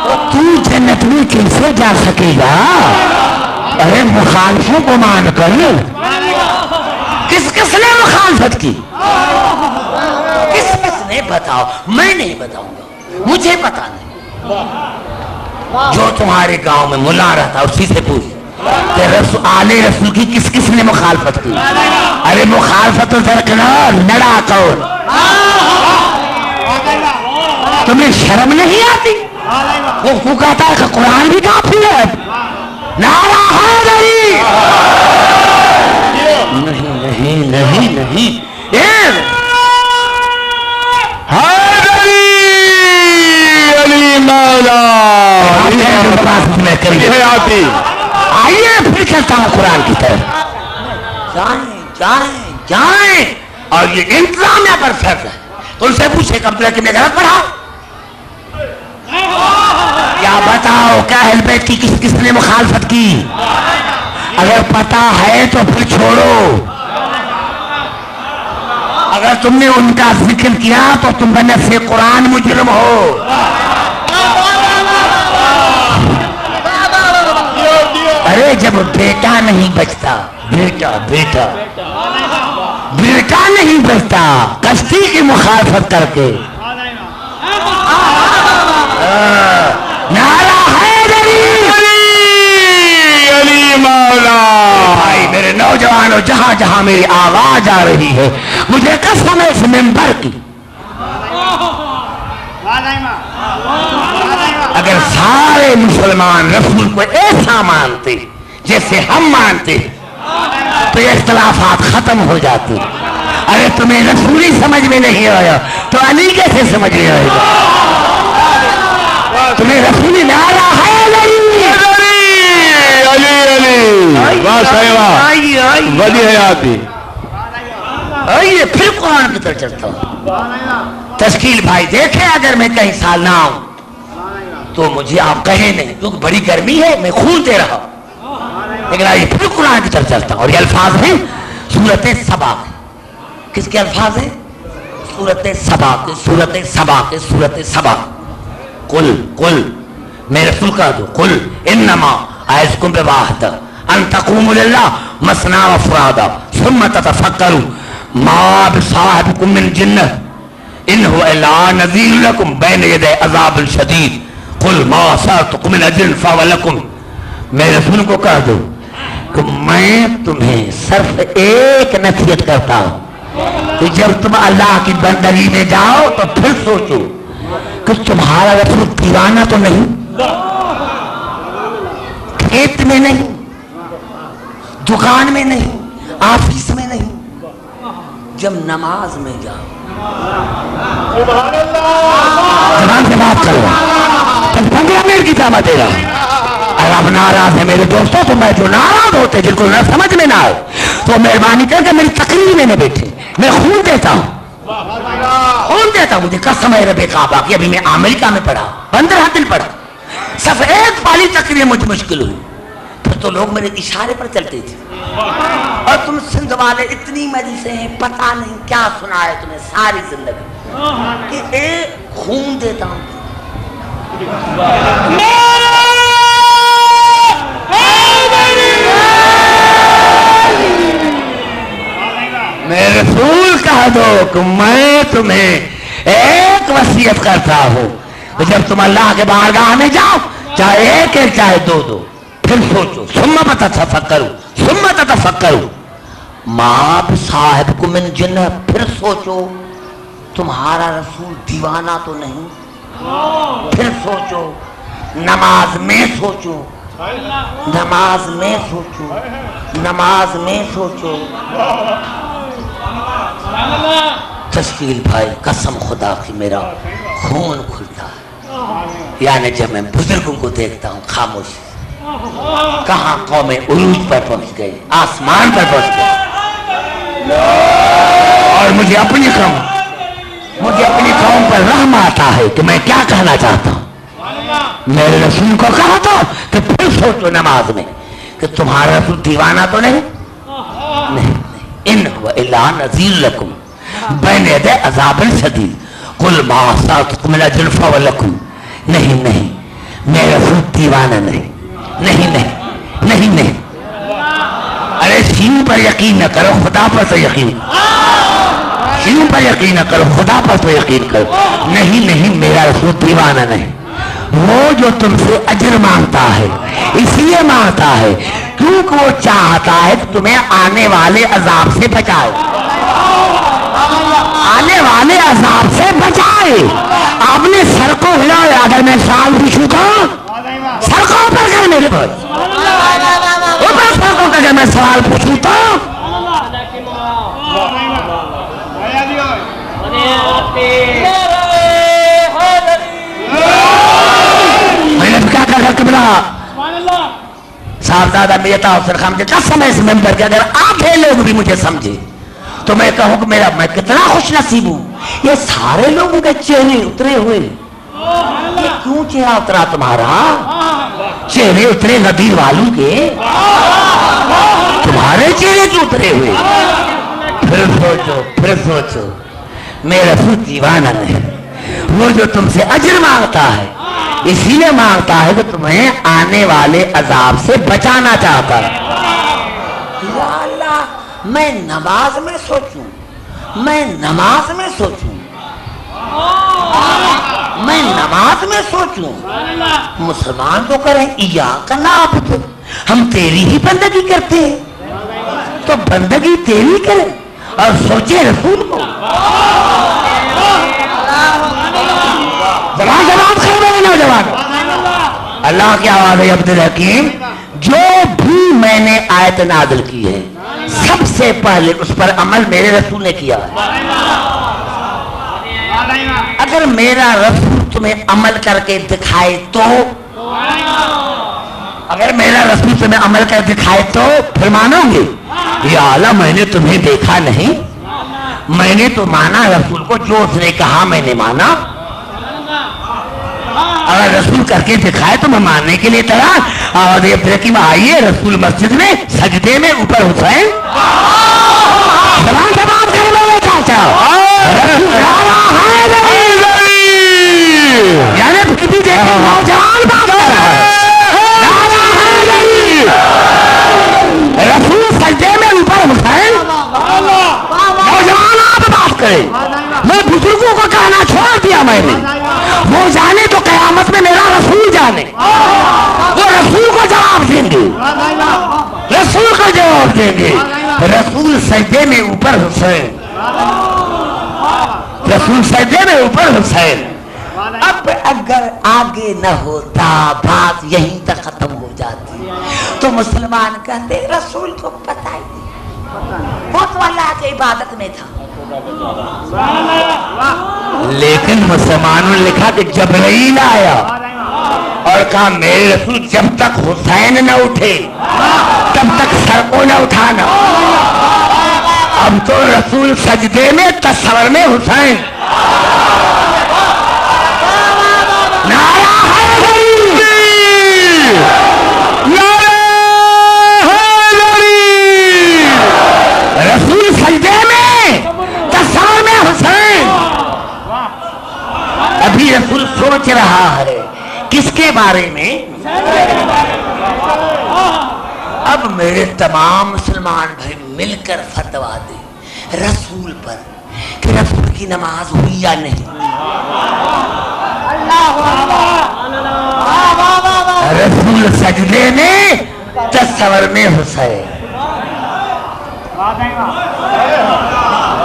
تو جنت میں کیسے جا سکے گا؟ ارے مخالفوں کو مان کر کس کس نے مخالفت کی؟ کس کس نے؟ بتاؤ. میں نہیں بتاؤں گا، مجھے پتا نہیں. جو تمہارے گاؤں میں ملا رہتا اسی سے پوچھ کہ آل رسول کی کس کس نے مخالفت کی. ارے مخالفت تو درکنار لڑا کون. تمہیں شرم نہیں آتی؟ وہ کہتا ہے کہ قرآن بھی کافی ہے. نعرہ حیدری. نہیں نہیں نہیں نہیں حیدری علی مولا. آئیے پھر چلتا ہوں قرآن کی طرف. جائیں جائیں جائیں. اور یہ انتظامیہ پر فرض ہے تو ان سے پوچھے کمپلیٹ میں غلط پڑھا. کیا بتاؤ کہ اہل بیت کی کس کس نے مخالفت کی؟ اگر پتا ہے تو پھر چھوڑو. اگر تم نے ان کا ذکر کیا تو تم بنفس قرآن مجرم ہو. ارے جب بیٹا نہیں بچتا، بیٹا بیٹا بیٹا نہیں بچتا کشتی کی مخالفت کر کے. نعرہ حیدری علی مولا. بھائی میرے نوجوانوں جہاں جہاں میری آواز آ رہی ہے مجھے قسم ہے اس ممبر کی اگر سارے مسلمان رسول کو ایسا مانتے جیسے ہم مانتے تو یہ اختلافات ختم ہو جاتے. ارے تمہیں رسولی سمجھ میں نہیں آیا تو علی کیسے سمجھ میں آئے گا؟ تمہیں رسولی نعرہ ہے علی علی واہ صاحبہ ولی حیاتی. آئیے پھر قرآن کی طرف چلتا ہوں. تشکیل بھائی دیکھیں اگر میں کہیں سال نہ آؤں تو مجھے آپ کہیں نہیں کیونکہ بڑی گرمی ہے میں خون دے رہا ہوں. لیکن آئیے پھر قرآن کی طرف چلتا ہوں اور یہ الفاظ ہیں سورت سبا. کس کے الفاظ ہیں؟ سورت سبا کے. سورت سبا کے. سورت سبا. قل قل میں رسول کا دو قل انما اعظکم بواحد ان تقوموا للہ مثنی و فرادا ثم تتفکروا ما بصاحبکم من جنہ ان هو الا نذیر لکم بین یدی عذاب شدید قل ما اصابتکم من اجر فهو لکم. میں رسول کو کہہ دو کہ میں تمہیں صرف ایک نصیحت کرتا ہوں کہ جب تم اللہ کی بندگی میں جاؤ تو پھر سوچو کہ تمہارا رسول دیوانہ تو نہیں، کھیت میں نہیں، دکان میں نہیں، آفس میں نہیں، جب نماز میں جاؤ زبان سے بات کرو 15 منٹ کی دعوت دے رہا. اگر آپ ناراض ہیں میرے دوستوں تو میں جو ناراض ہوتے جن کو نہ سمجھ میں نہ آئے تو مہربانی کر کے میری تقریر میں نہ بیٹھے. میں خون دیتا ہوں مجھے قسم ہے رب کعبہ کی. ابھی میں امریکہ میں پڑھا 15 دن پڑھا صرف ایک پالی تقریر مجھے مشکل ہوئی پھر تو لوگ میرے اشارے پر چلتے تھے. اور تم سندھ والے اتنی مجلسیں ہیں پتہ نہیں کیا سنا ہے تمہیں ساری زندگی کہ ایک خون دیتا ہوں. میں رسول کہہ دو کہ میں تمہیں ایک وصیت کرتا ہوں کہ جب تم اللہ کے بارگاہ میں جاؤ چاہے ایک ایک چاہے دو دو پھر سوچو ثم تتفکروا ما بصاحبکم من جنہ پھر سوچو تمہارا رسول دیوانہ تو نہیں. پھر سوچو نماز میں سوچو نماز میں سوچو نماز میں سوچو. تشکیل بھائی قسم خدا کی میرا خون کھلتا ہے یعنی جب میں بزرگوں کو دیکھتا ہوں خاموشی کہاں قومیں عروج پر پہنچ گئی آسمان پر پہنچ گئی اور مجھے اپنی قوم پر رحم آتا ہے کہ میں کیا کہنا چاہتا ہوں. میرے رسول کو کہا تھا کہ پھر سوچو نماز میں کہ تمہارا رسول دیوانہ تو نہیں ان هو الا نذیر لکم بین یدی عذاب شدید قل ما اصابتکم من اجر فهو لکم. نہیں میرا رسول دیوانہ نہیں. ارے سین پر یقین نہ کرو خدا پر تو یقین سین پر یقین نہ کرو خدا پر تو یقین کرو. نہیں میرا رسول دیوانہ نہیں. وہ جو تم سے اجر مانگتا ہے اس لیے مانگتا ہے کیونکہ وہ چاہتا ہے کہ تمہیں آنے والے عذاب سے بچائے آپ نے سر کو ہلایا. اگر میں سال پوچھوں تو سڑکوں پر کر میرے بھائی اوپر سڑکوں کا اگر میں سوال پوچھوں تو کیا کر قبلہ صاحبزادہ میتا حسین خان مجھے قسم ہے اس ممبر کے اگر آدھے لوگ بھی مجھے سمجھے تو میں کہوں کہ میں کتنا خوش نصیب ہوں. یہ سارے لوگوں کے چہرے اترے ہوئے یہ کیوں چہرہ اترا تمہارا؟ چہرے اترے غدیر والوں کے تمہارے چہرے کیوں اترے ہوئے؟ پھر سوچو میرا خود دیوانہ نہیں. وہ جو تم سے اجر مانگتا ہے اسی لیے مانگتا ہے کہ تمہیں آنے والے عذاب سے بچانا چاہتا ہے. یا اللہ میں نماز میں سوچوں، میں نماز میں سوچوں، میں نماز میں سوچوں مسلمان تو کریں ایاک نعبد، ہم تیری ہی بندگی کرتے ہیں، تو بندگی تیری کریں اور سوچے رسول کو. زبان زبان سے میرے نوجوان، اللہ کی آواز ہے عبد الحکیم. جو بھی میں نے آیت نازل کی ہے سب سے پہلے اس پر عمل میرے رسول نے کیا ہے. اگر میرا رسول تمہیں عمل کر کے دکھائے تو، اگر میرا رسول تمہیں عمل کر دکھائے تو پھر مانو گے. یا اللہ میں نے تمہیں دیکھا نہیں، میں نے تو مانا رسول کو، جو اس نے کہا میں نے مانا. اگر رسول کر کے دکھائے تو میں ماننے کے لیے تیار. اور یہ حکیم آئیے رسول مسجد میں سجدے میں اوپر حسین زبان زبان کر لو چاچا، یعنی کسی دیکھے نوجوان بات کر رہا ہے. رسول سجدے میں اوپر حسین، نوجوان آپ بات کریں. میں بزرگوں کو کہنا چھوڑ دیا، میں نے وہ جانے تو قیامت میں میرا رسول جانے، وہ رسول کو جواب دیں گے، رسول کو جواب دیں گے. رسول سجدے میں اوپر حسین، رسول سجدے میں اوپر حسین. اب اگر آگے نہ ہوتا بات یہیں تک ختم ہو جاتی تو مسلمان کہتے رسول کو پتہ ہی نہیں، وہ تو اللہ کی عبادت میں تھا. لیکن مسلمانوں نے لکھا کہ جبرائیل آیا اور کہا میرے رسول جب تک حسین نہ اٹھے تب تک سر کو نہ اٹھانا. اب تو رسول سجدے میں تصور میں حسین. نعرہ حیدری، نعرہ حیدری. رسول سجدے میں تصور میں حسین. ابھی رسول سوچ رہا ہے کس کے بارے میں؟ اب میرے تمام مسلمان بھائی مل کر فتوا دیں رسول پر کہ رسول کی نماز ہوئی یا نہیں. رسول سجدے میں تصور میں حسین.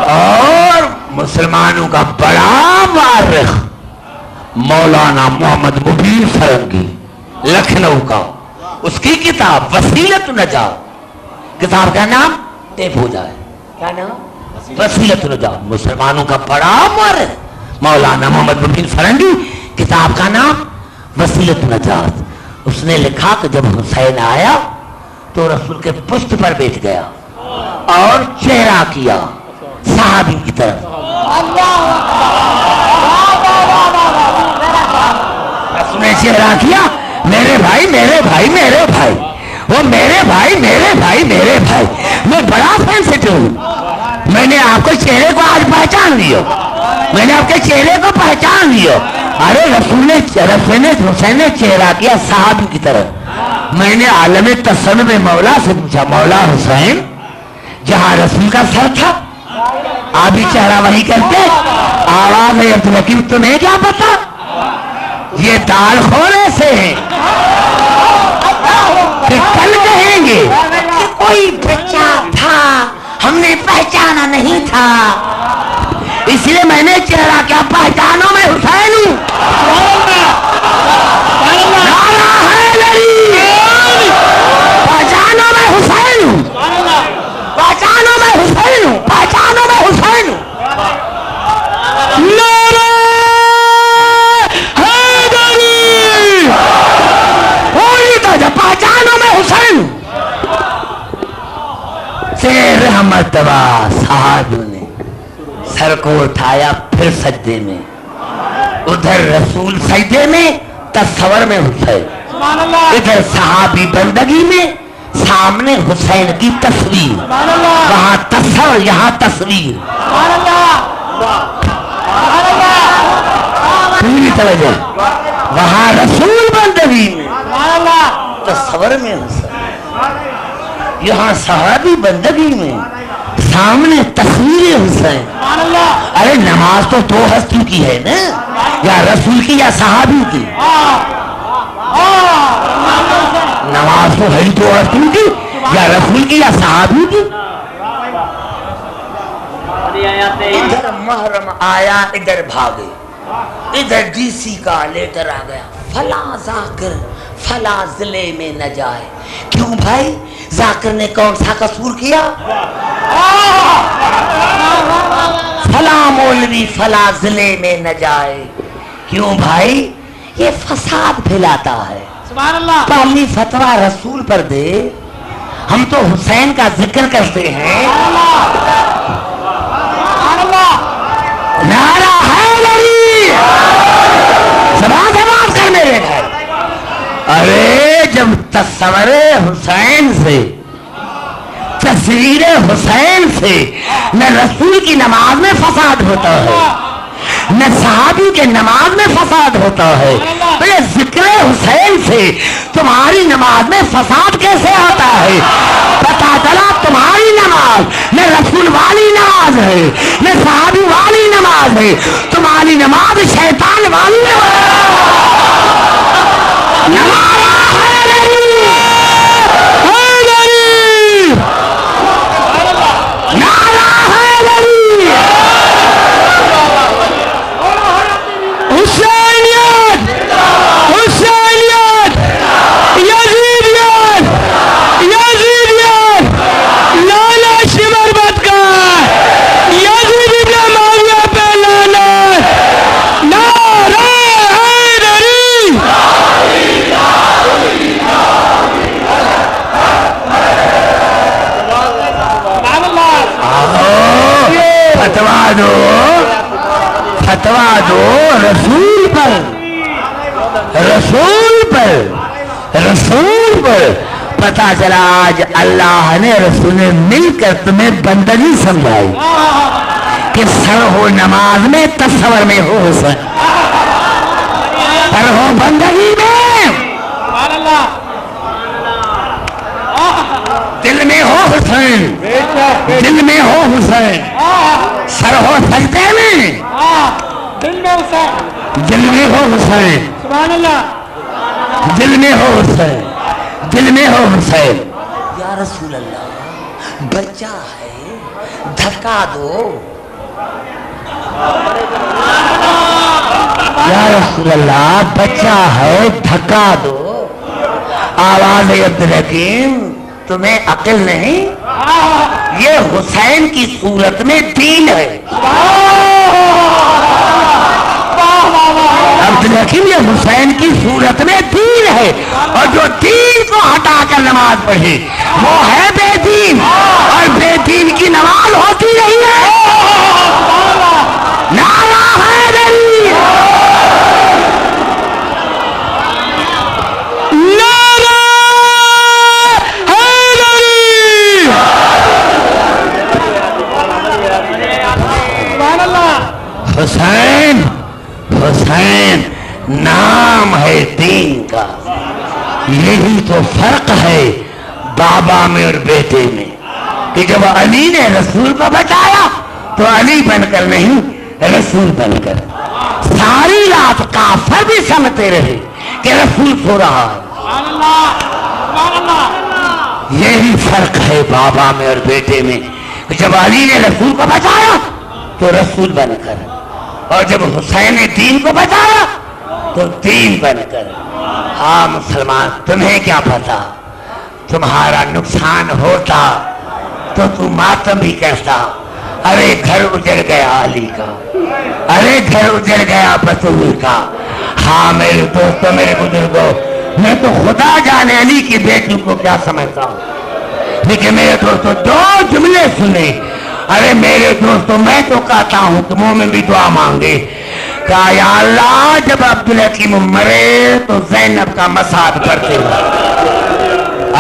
اور مسلمانوں کا بڑا مورخ مولانا محمد مبین فرنگی لکھنؤ کا، اس کی کتاب وسیلۃ النجات، کتاب کا نام ٹیپ ہو جائے، کیا نام؟ وسیلۃ النجات. مسلمانوں کا بڑا مورخ مولانا محمد مبین فرنگی، کتاب کا نام وسیلۃ النجات. اس نے لکھا کہ جب حسین آیا تو رسول کے پشت پر بیٹھ گیا اور چہرہ کیا صحابی کی طرف. رسول نے چہرہ کیا میرے بھائی میرے بھائی میرے بھائی، وہ میرے بھائی میرے بھائی میرے بھائی. میں بڑا سینسٹیو ہوں، میں نے آپ کے چہرے کو آج پہچان لیا، میں نے آپ کے چہرے کو پہچان لیا. ارے رسول نے حسین نے چہرہ کیا صحابی کی طرف. میں نے عالم تصور میں مولا سے پوچھا مولا حسین جہاں رسول کا سر تھا آپ بھی چہرہ وہی کرتے؟ آواز ہے عبد الحکیم تمہیں کیا پتا، یہ دال خونے سے ہیں کہ کل کہیں گے کہ کوئی بچہ تھا ہم نے پہچانا نہیں تھا، اس لیے میں نے چہرہ کیا پہچانو میں حسین ہوں. نعرہ حیدری، پہچانو میں حسین ہوں، پہچانو میں حسین ہوں، پہچانو میں حسین ہوں. نعرہ حیدری، پوری طرح پہچانو میں حسین ہوں. تیرہ مرتبہ صحابیوں نے سر کو اٹھایا پھر سجدے میں. ادھر رسول سجدے میں تصور میں حسین، ادھر صحابی بندگی میں سامنے حسین کی تصویر، وہاں تصور یہاں تصویر. پوری توجہ، وہاں رسول بندگی میں تصور میں حسین، یہاں صحابی بندگی میں سامنے تصویر حسین. ارے نماز تو دو ہستیوں کی ہے نا, یا رسول کی یا صحابی کی. نماز تو ہے دو ہستیوں کی, یا رسول کی یا صحابی کی. ادھر محرم آیا ادھر بھاگے, ادھر ڈی سی کا لیٹر آ گیا, فلاں ذاکر فلاں ضلع میں نہ جائے. کیوں بھائی, ذاکر نے کون سا قصور کیا؟ فلاں مولوی فلاں ضلع میں نہ جائے. کیوں بھائی, یہ فساد پھیلاتا ہے. پہلی فتویٰ رسول پر دے. ہم تو حسین کا ذکر کرتے ہیں. نعرہ حیدری, زبان سے بات کر میرے گھر. ارے جب تصور حسین سے, تصویر حسین سے نہ رسول کی نماز میں فساد ہوتا ہے, نہ صحابی کے نماز میں فساد ہوتا ہے, تو یہ ذکر حسین سے تمہاری نماز میں فساد کیسے ہوتا ہے؟ پتا چلا تمہاری نماز نہ رسول والی نماز ہے, نہ صحابی والی نماز ہے, تمہاری نماز شیطان والی نماز. فتوا دو رسول پر, رسول پر, رسول پر. پتا چلا آج اللہ نے رسول نے مل کر تمہیں بندگی سمجھائی کہ سر ہو نماز میں, تصور میں ہو حسین, سر ہو بندگی میں, دل میں ہو حسین, دل میں ہو حسین, سر ہو سجدے میں, دل میں ہو حسین, دل میں ہو حسین, دل میں ہو حسین. یا رسول اللہ بچہ ہے دھکا دو. یا رسول اللہ بچہ ہے دھکا دو. آواز عبدالحکیم تمہیں عقل نہیں؟ یہ حسین کی صورت میں دین ہے. عبدالحکیم یہ حسین کی صورت میں دین ہے, اور جو دین کو ہٹا کر نماز پڑھے وہ ہے بے دین, اور بے دین کی نماز ہوتی نہیں ہے. نعرہ حیدری, نعرہ حیدری. حسین, حسین نام ہے دین کا. یہی تو فرق ہے بابا میں اور بیٹے میں, کہ جب علی نے رسول کو بچایا تو علی بن کر نہیں, رسول بن کر. ساری رات کافر بھی سمجھتے رہے کہ رسول سو رہا ہے. یہی فرق ہے بابا میں اور بیٹے میں, جب علی نے رسول کو بچایا تو رسول بن کر, اور جب حسین نے دین کو بچایا تو دین بن کر. ہاں مسلمان, تمہیں کیا پتا, تمہارا نقصان ہوتا تو تم ماتم بھی کرتا. ارے گھر اجڑ گیا علی کا, ارے گھر اجڑ گیا بطول کا. ہاں میرے دوستوں, میرے بزرگوں, میں تو خدا جانے علی کی بیٹی کو کیا سمجھتا ہوں, لیکن میرے دوستوں دو جملے سنے. ارے میرے دوستوں, میں تو کہتا ہوں کہ مومن بھی دعا مانگے, کہا یا اللہ جب عبدالحکیم مرے تو زینب کا مساد کرتے ہو.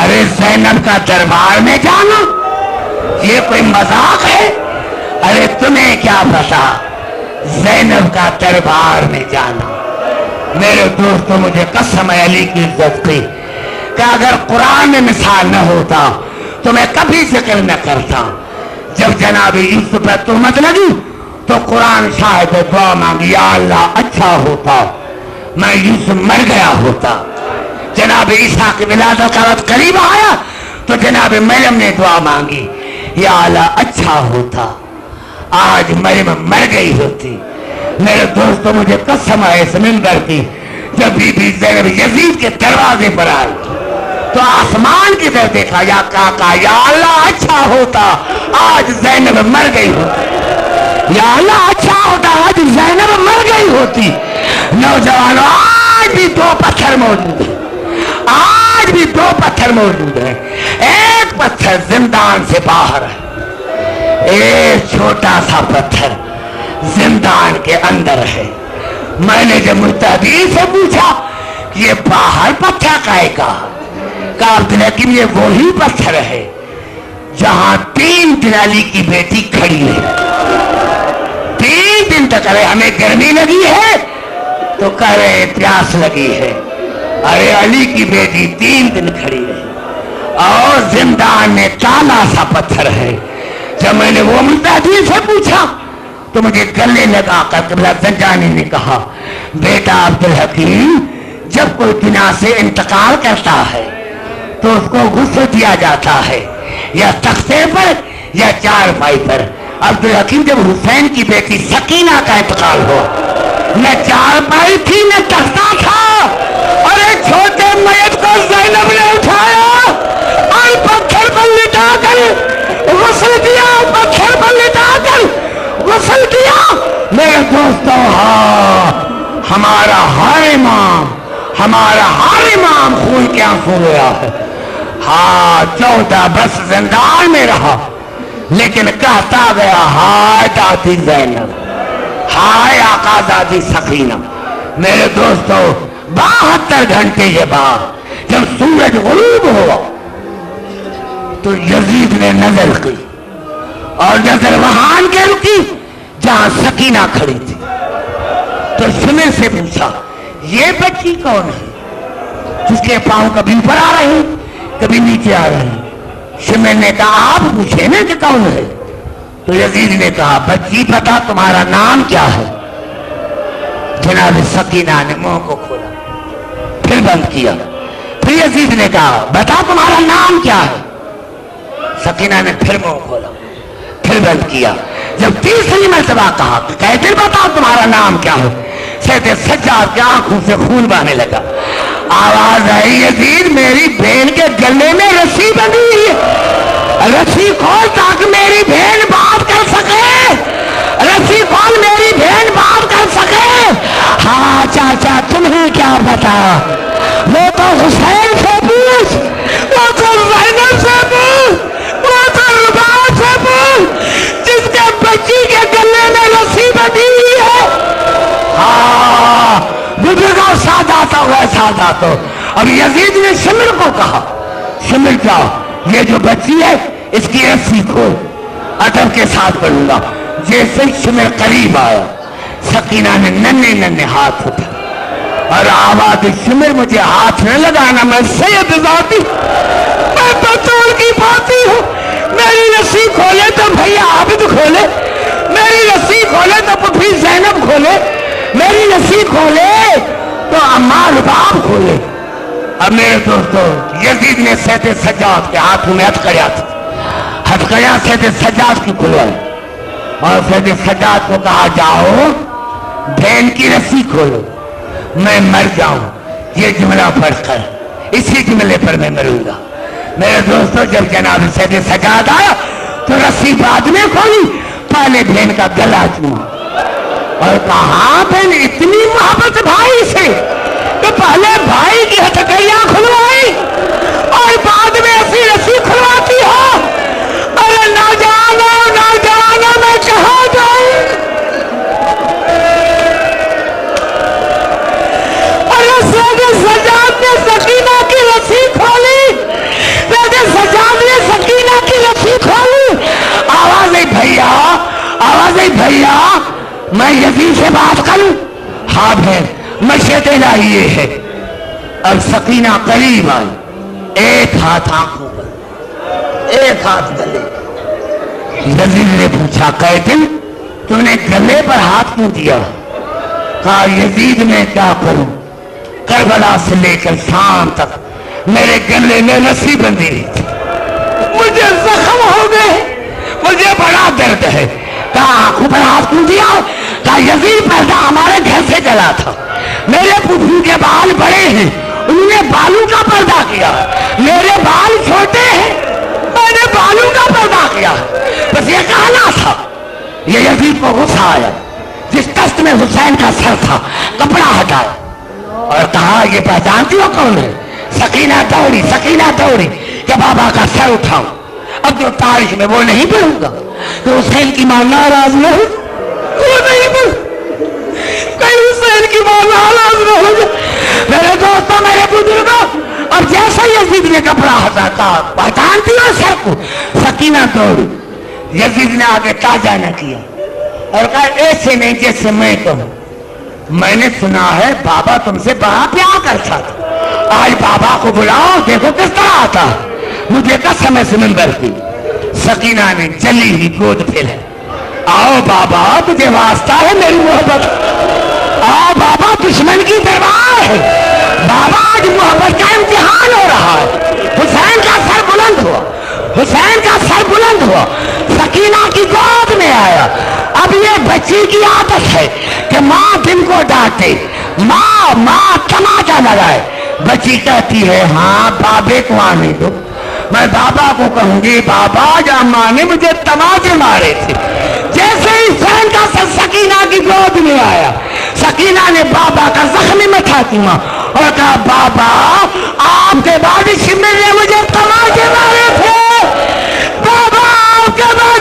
ارے زینب کا دربار میں جانا یہ کوئی مذاق ہے؟ ارے تمہیں کیا پتا زینب کا دربار میں جانا. میرے دوستوں مجھے قسم ہے علی کی عزت کی کہ اگر قرآن میں مثال نہ ہوتا تو میں کبھی ذکر نہ کرتا. جب جناب یوسف پر تہمت لگی تو قرآن شاہد دعا مانگی، یا اللہ اچھا ہوتا میں یوسف مر گیا ہوتا۔ جناب عیسیٰ کی ولادت کا وقت قریب آیا تو جناب مریم نے دعا مانگی، یا اللہ اچھا ہوتا آج مریم مر گئی ہوتی۔ میرے دوستوں مجھے قسم ہے اس منبر کی، جب بی بی زینب یزید کے دروازے پر آئی تو آسمان کی طرف دیکھا، یا کہا یا اللہ اچھا ہوتا آج زینب مر گئی ہوتی، یا اللہ اچھا ہوتا آج زینب مر گئی ہوتی۔ نوجوانوں آج بھی دو پتھر موجود ہیں، آج بھی دو پتھر موجود ہیں۔ ایک پتھر زندان سے باہر ہے، ایک چھوٹا سا پتھر زندان کے اندر ہے۔ میں نے جب مجتہدین سے پوچھا کہ یہ باہر پتھر کائے کا، کہا عبدالحکیم یہ وہی پتھر ہے جہاں 3 دن علی کی بیٹی کھڑی ہے۔ 3 دن تک ارے ہمیں گرمی لگی ہے تو کہہ رہے پیاس لگی ہے، ارے علی کی بیٹی 3 دن کھڑی رہی اور زندان میں کالا سا پتھر ہے۔ جب میں نے وہ مجتہدین سے پوچھا تو مجھے گلے لگا کر قبلہ زنجانی نے کہا، بیٹا عبدالحکیم جب کوئی گناہ سے انتقال کرتا ہے تو اس کو غسل دیا جاتا ہے، یا تختے پر یا چارپائی پر۔ عبدالحکیم جب حسین کی بیٹی سکینہ کا انتقال ہوا نہ چارپائی تھی نہ تختہ تھا، اور ایک چھوٹے میت کو زینب نے اٹھایا اور پتھر پر لٹا کر غسل دیا، پتھر پر لٹا کر غسل دیا۔ میرے دوستو ہاں ہمارا ہر امام خون کے آنسو رویا ہے۔ ہاں 14 برس زندان میں رہا لیکن کہتا گیا ہائے دادی زینب، ہائے آقا دادی سکینہ۔ میرے دوستو 72 گھنٹے کے بعد جب سورج غروب ہوا تو یزید نے نظر کی اور نظر وہاں کے رکی جہاں سکینہ کھڑی تھی، تو شمر سے پوچھا یہ بچی کون ہے جس کے پاؤں کبھی اوپر آ رہے ہیں کبھی نیچے آ رہے ہیں؟ شمر نے کہا آپ پوچھے نا کہ کون ہے؟ تو یزید نے کہا بچی پتا تمہارا نام کیا ہے؟ جناب سکینہ نے منہ کو کھولا پھر بند کیا، پھر یزید نے کہا بتا تمہارا نام کیا ہے؟ سکینہ نے پھر منہ کھولا پھر بند کیا۔ جب تیسری مرتبہ کہا کہ قیدر بتا تمہارا نام کیا ہے، سید سجاد کی آنکھوں سے خون بہنے لگا۔ آواز آئی یزید میری بہن کے گلے میں رسی بندھی ہوئی ہے، رسی کھول تاکہ میری بہن بات کر سکے، رسی کھول میری بہن بات کر سکے۔ ہاں چاچا تمہیں کیا پتا، وہ تو حسین سے پوچھ، وہ تو زینب سے پوچھ، وہ تو رباع سے پوچھ جس کے بچی کے گلے میں رسی بندھی ہوئی ہے۔ ہاں بزرگوں سادات ہوئے سادات ہو۔ اب یزید نے شمر کو کہا شمر جاؤ یہ جو بچی ہے اس کی رسی کھول، ادب کے ساتھ پڑھوں گا۔ جیسے شمر قریب آیا سکینہ نے ننھے ہاتھ اٹھا اور آواز شمر مجھے ہاتھ نہ لگانا، میں سید ذاتی میں بطول کی پاتی ہوں، میری رسی کھولے تو بھیا عابد کھولے، میری رسی کھولے تو پھر زینب کھولے، میری رسی کھولے تو عمار رباب کھولے۔ اب میرے دوستو یزید نے سید سجاد کے ہاتھوں میں ہتھکڑیاں سید سجاد کی کھلوائی اور سید سجاد کو کہا جاؤ بہن کی رسی کھولو میں مر جاؤں، یہ جملہ پڑھ کر اسی جملے پر میں مروں گا۔ میرے دوستو جب جناب سید سجاد آیا تو رسی بعد میں کھولی، پہلے بہن کا گلا چوما اور کہا بہن اتنی محبت بھائی سے کہ پہلے بھائی کی ہتھکڑیاں کھلوائی اور بعد میں ایسی رسی کھلواتی ہو، ارے نہ جانا میں کہاں جاؤں؟ ارے سید سجاد نے سکینہ کی رسی کھولی، سید سجاد نے سکینہ کی رسی کھولی۔ آواز ہے بھیا میں یزید سے بات کروں؟ ہاں بہن مشیت الہی یہ ہے۔ اب سکینہ قریب آئی، ایک ہاتھ آنکھوں پر ایک ہاتھ گلے، یزید نے پوچھا قاتل تم نے گلے پر ہاتھ کیوں دیا؟ کہا یزید میں کیا کروں، کربلا سے لے کر شام تک میرے گلے میں رسی بندھی رہی تھی، مجھے زخم ہو گئے، مجھے بڑا درد ہے۔ کہا آنکھوں پر ہاتھ کیوں دیا؟ کہا یزید پردہ ہمارے گھر سے جلا تھا، میرے پھوپھو کے بال بڑے ہیں، انہوں نے بالوں کا پردہ کیا، میرے بال چھوٹے ہیں، میں نے بالوں کا پردہ کیا، بس یہ کہنا تھا۔ یہ یزید کو غصہ آیا، جس تخت میں حسین کا سر تھا کپڑا ہٹایا اور کہا یہ پہچانتی ہو کون ہے؟ سکینہ دوڑی کہ بابا کا سر اٹھاؤں۔ اب جو تاریخ میں وہ نہیں پڑھوں گا کہ حسین کی ماں ناراض نہ ہو، وہ نہیں پڑھوں، کہیں حسین کی ماں ناراض نہ ہو۔ میرے دوستوں، میرے بزرگوں، اب جیسا یزید نے کپڑا ہٹاتا پہچانتی ہو سر کو؟ سکینہ دوڑی، یزید نے آگے تازہ نہ کیا اور کہا ایسے نہیں جیسے میں کہوں، میں نے سنا ہے بابا تم سے بڑا پیار کرتا تھا، آج بابا کو بلاؤ دیکھو کس طرح آتا ہے، مجھے قسم ہے سمندر کی۔ سکینہ نے جلی ہوئی گود پھیلائی، آؤ بابا تجھے واسطہ ہے میری محبت، آؤ بابا دشمن کی دربار ہے، بابا آج محبت کا امتحان ہو رہا ہے۔ حسین کا سر بلند ہوا، حسین کا سر بلند ہوا، سکینہ کی گود میں آیا۔ اب یہ بچی کی عادت ہے کہ ماں دن کو ڈانٹے، ماں تماچا لگائے، بچی کہتی ہے ہاں بابے کو آنے دو، میں بابا کو کہوں گی بابا جب ماں نے مجھے تماچے مارے تھے۔ جیسے ہی حسین کا سر سکینہ کی گود میں آیا، سکینہ نے بابا کا زخمی مٹھا کیا اور کہا بابا آپ کے بعد شمر نے مجھے تماچے مارے تھے، بابا آپ کے بعد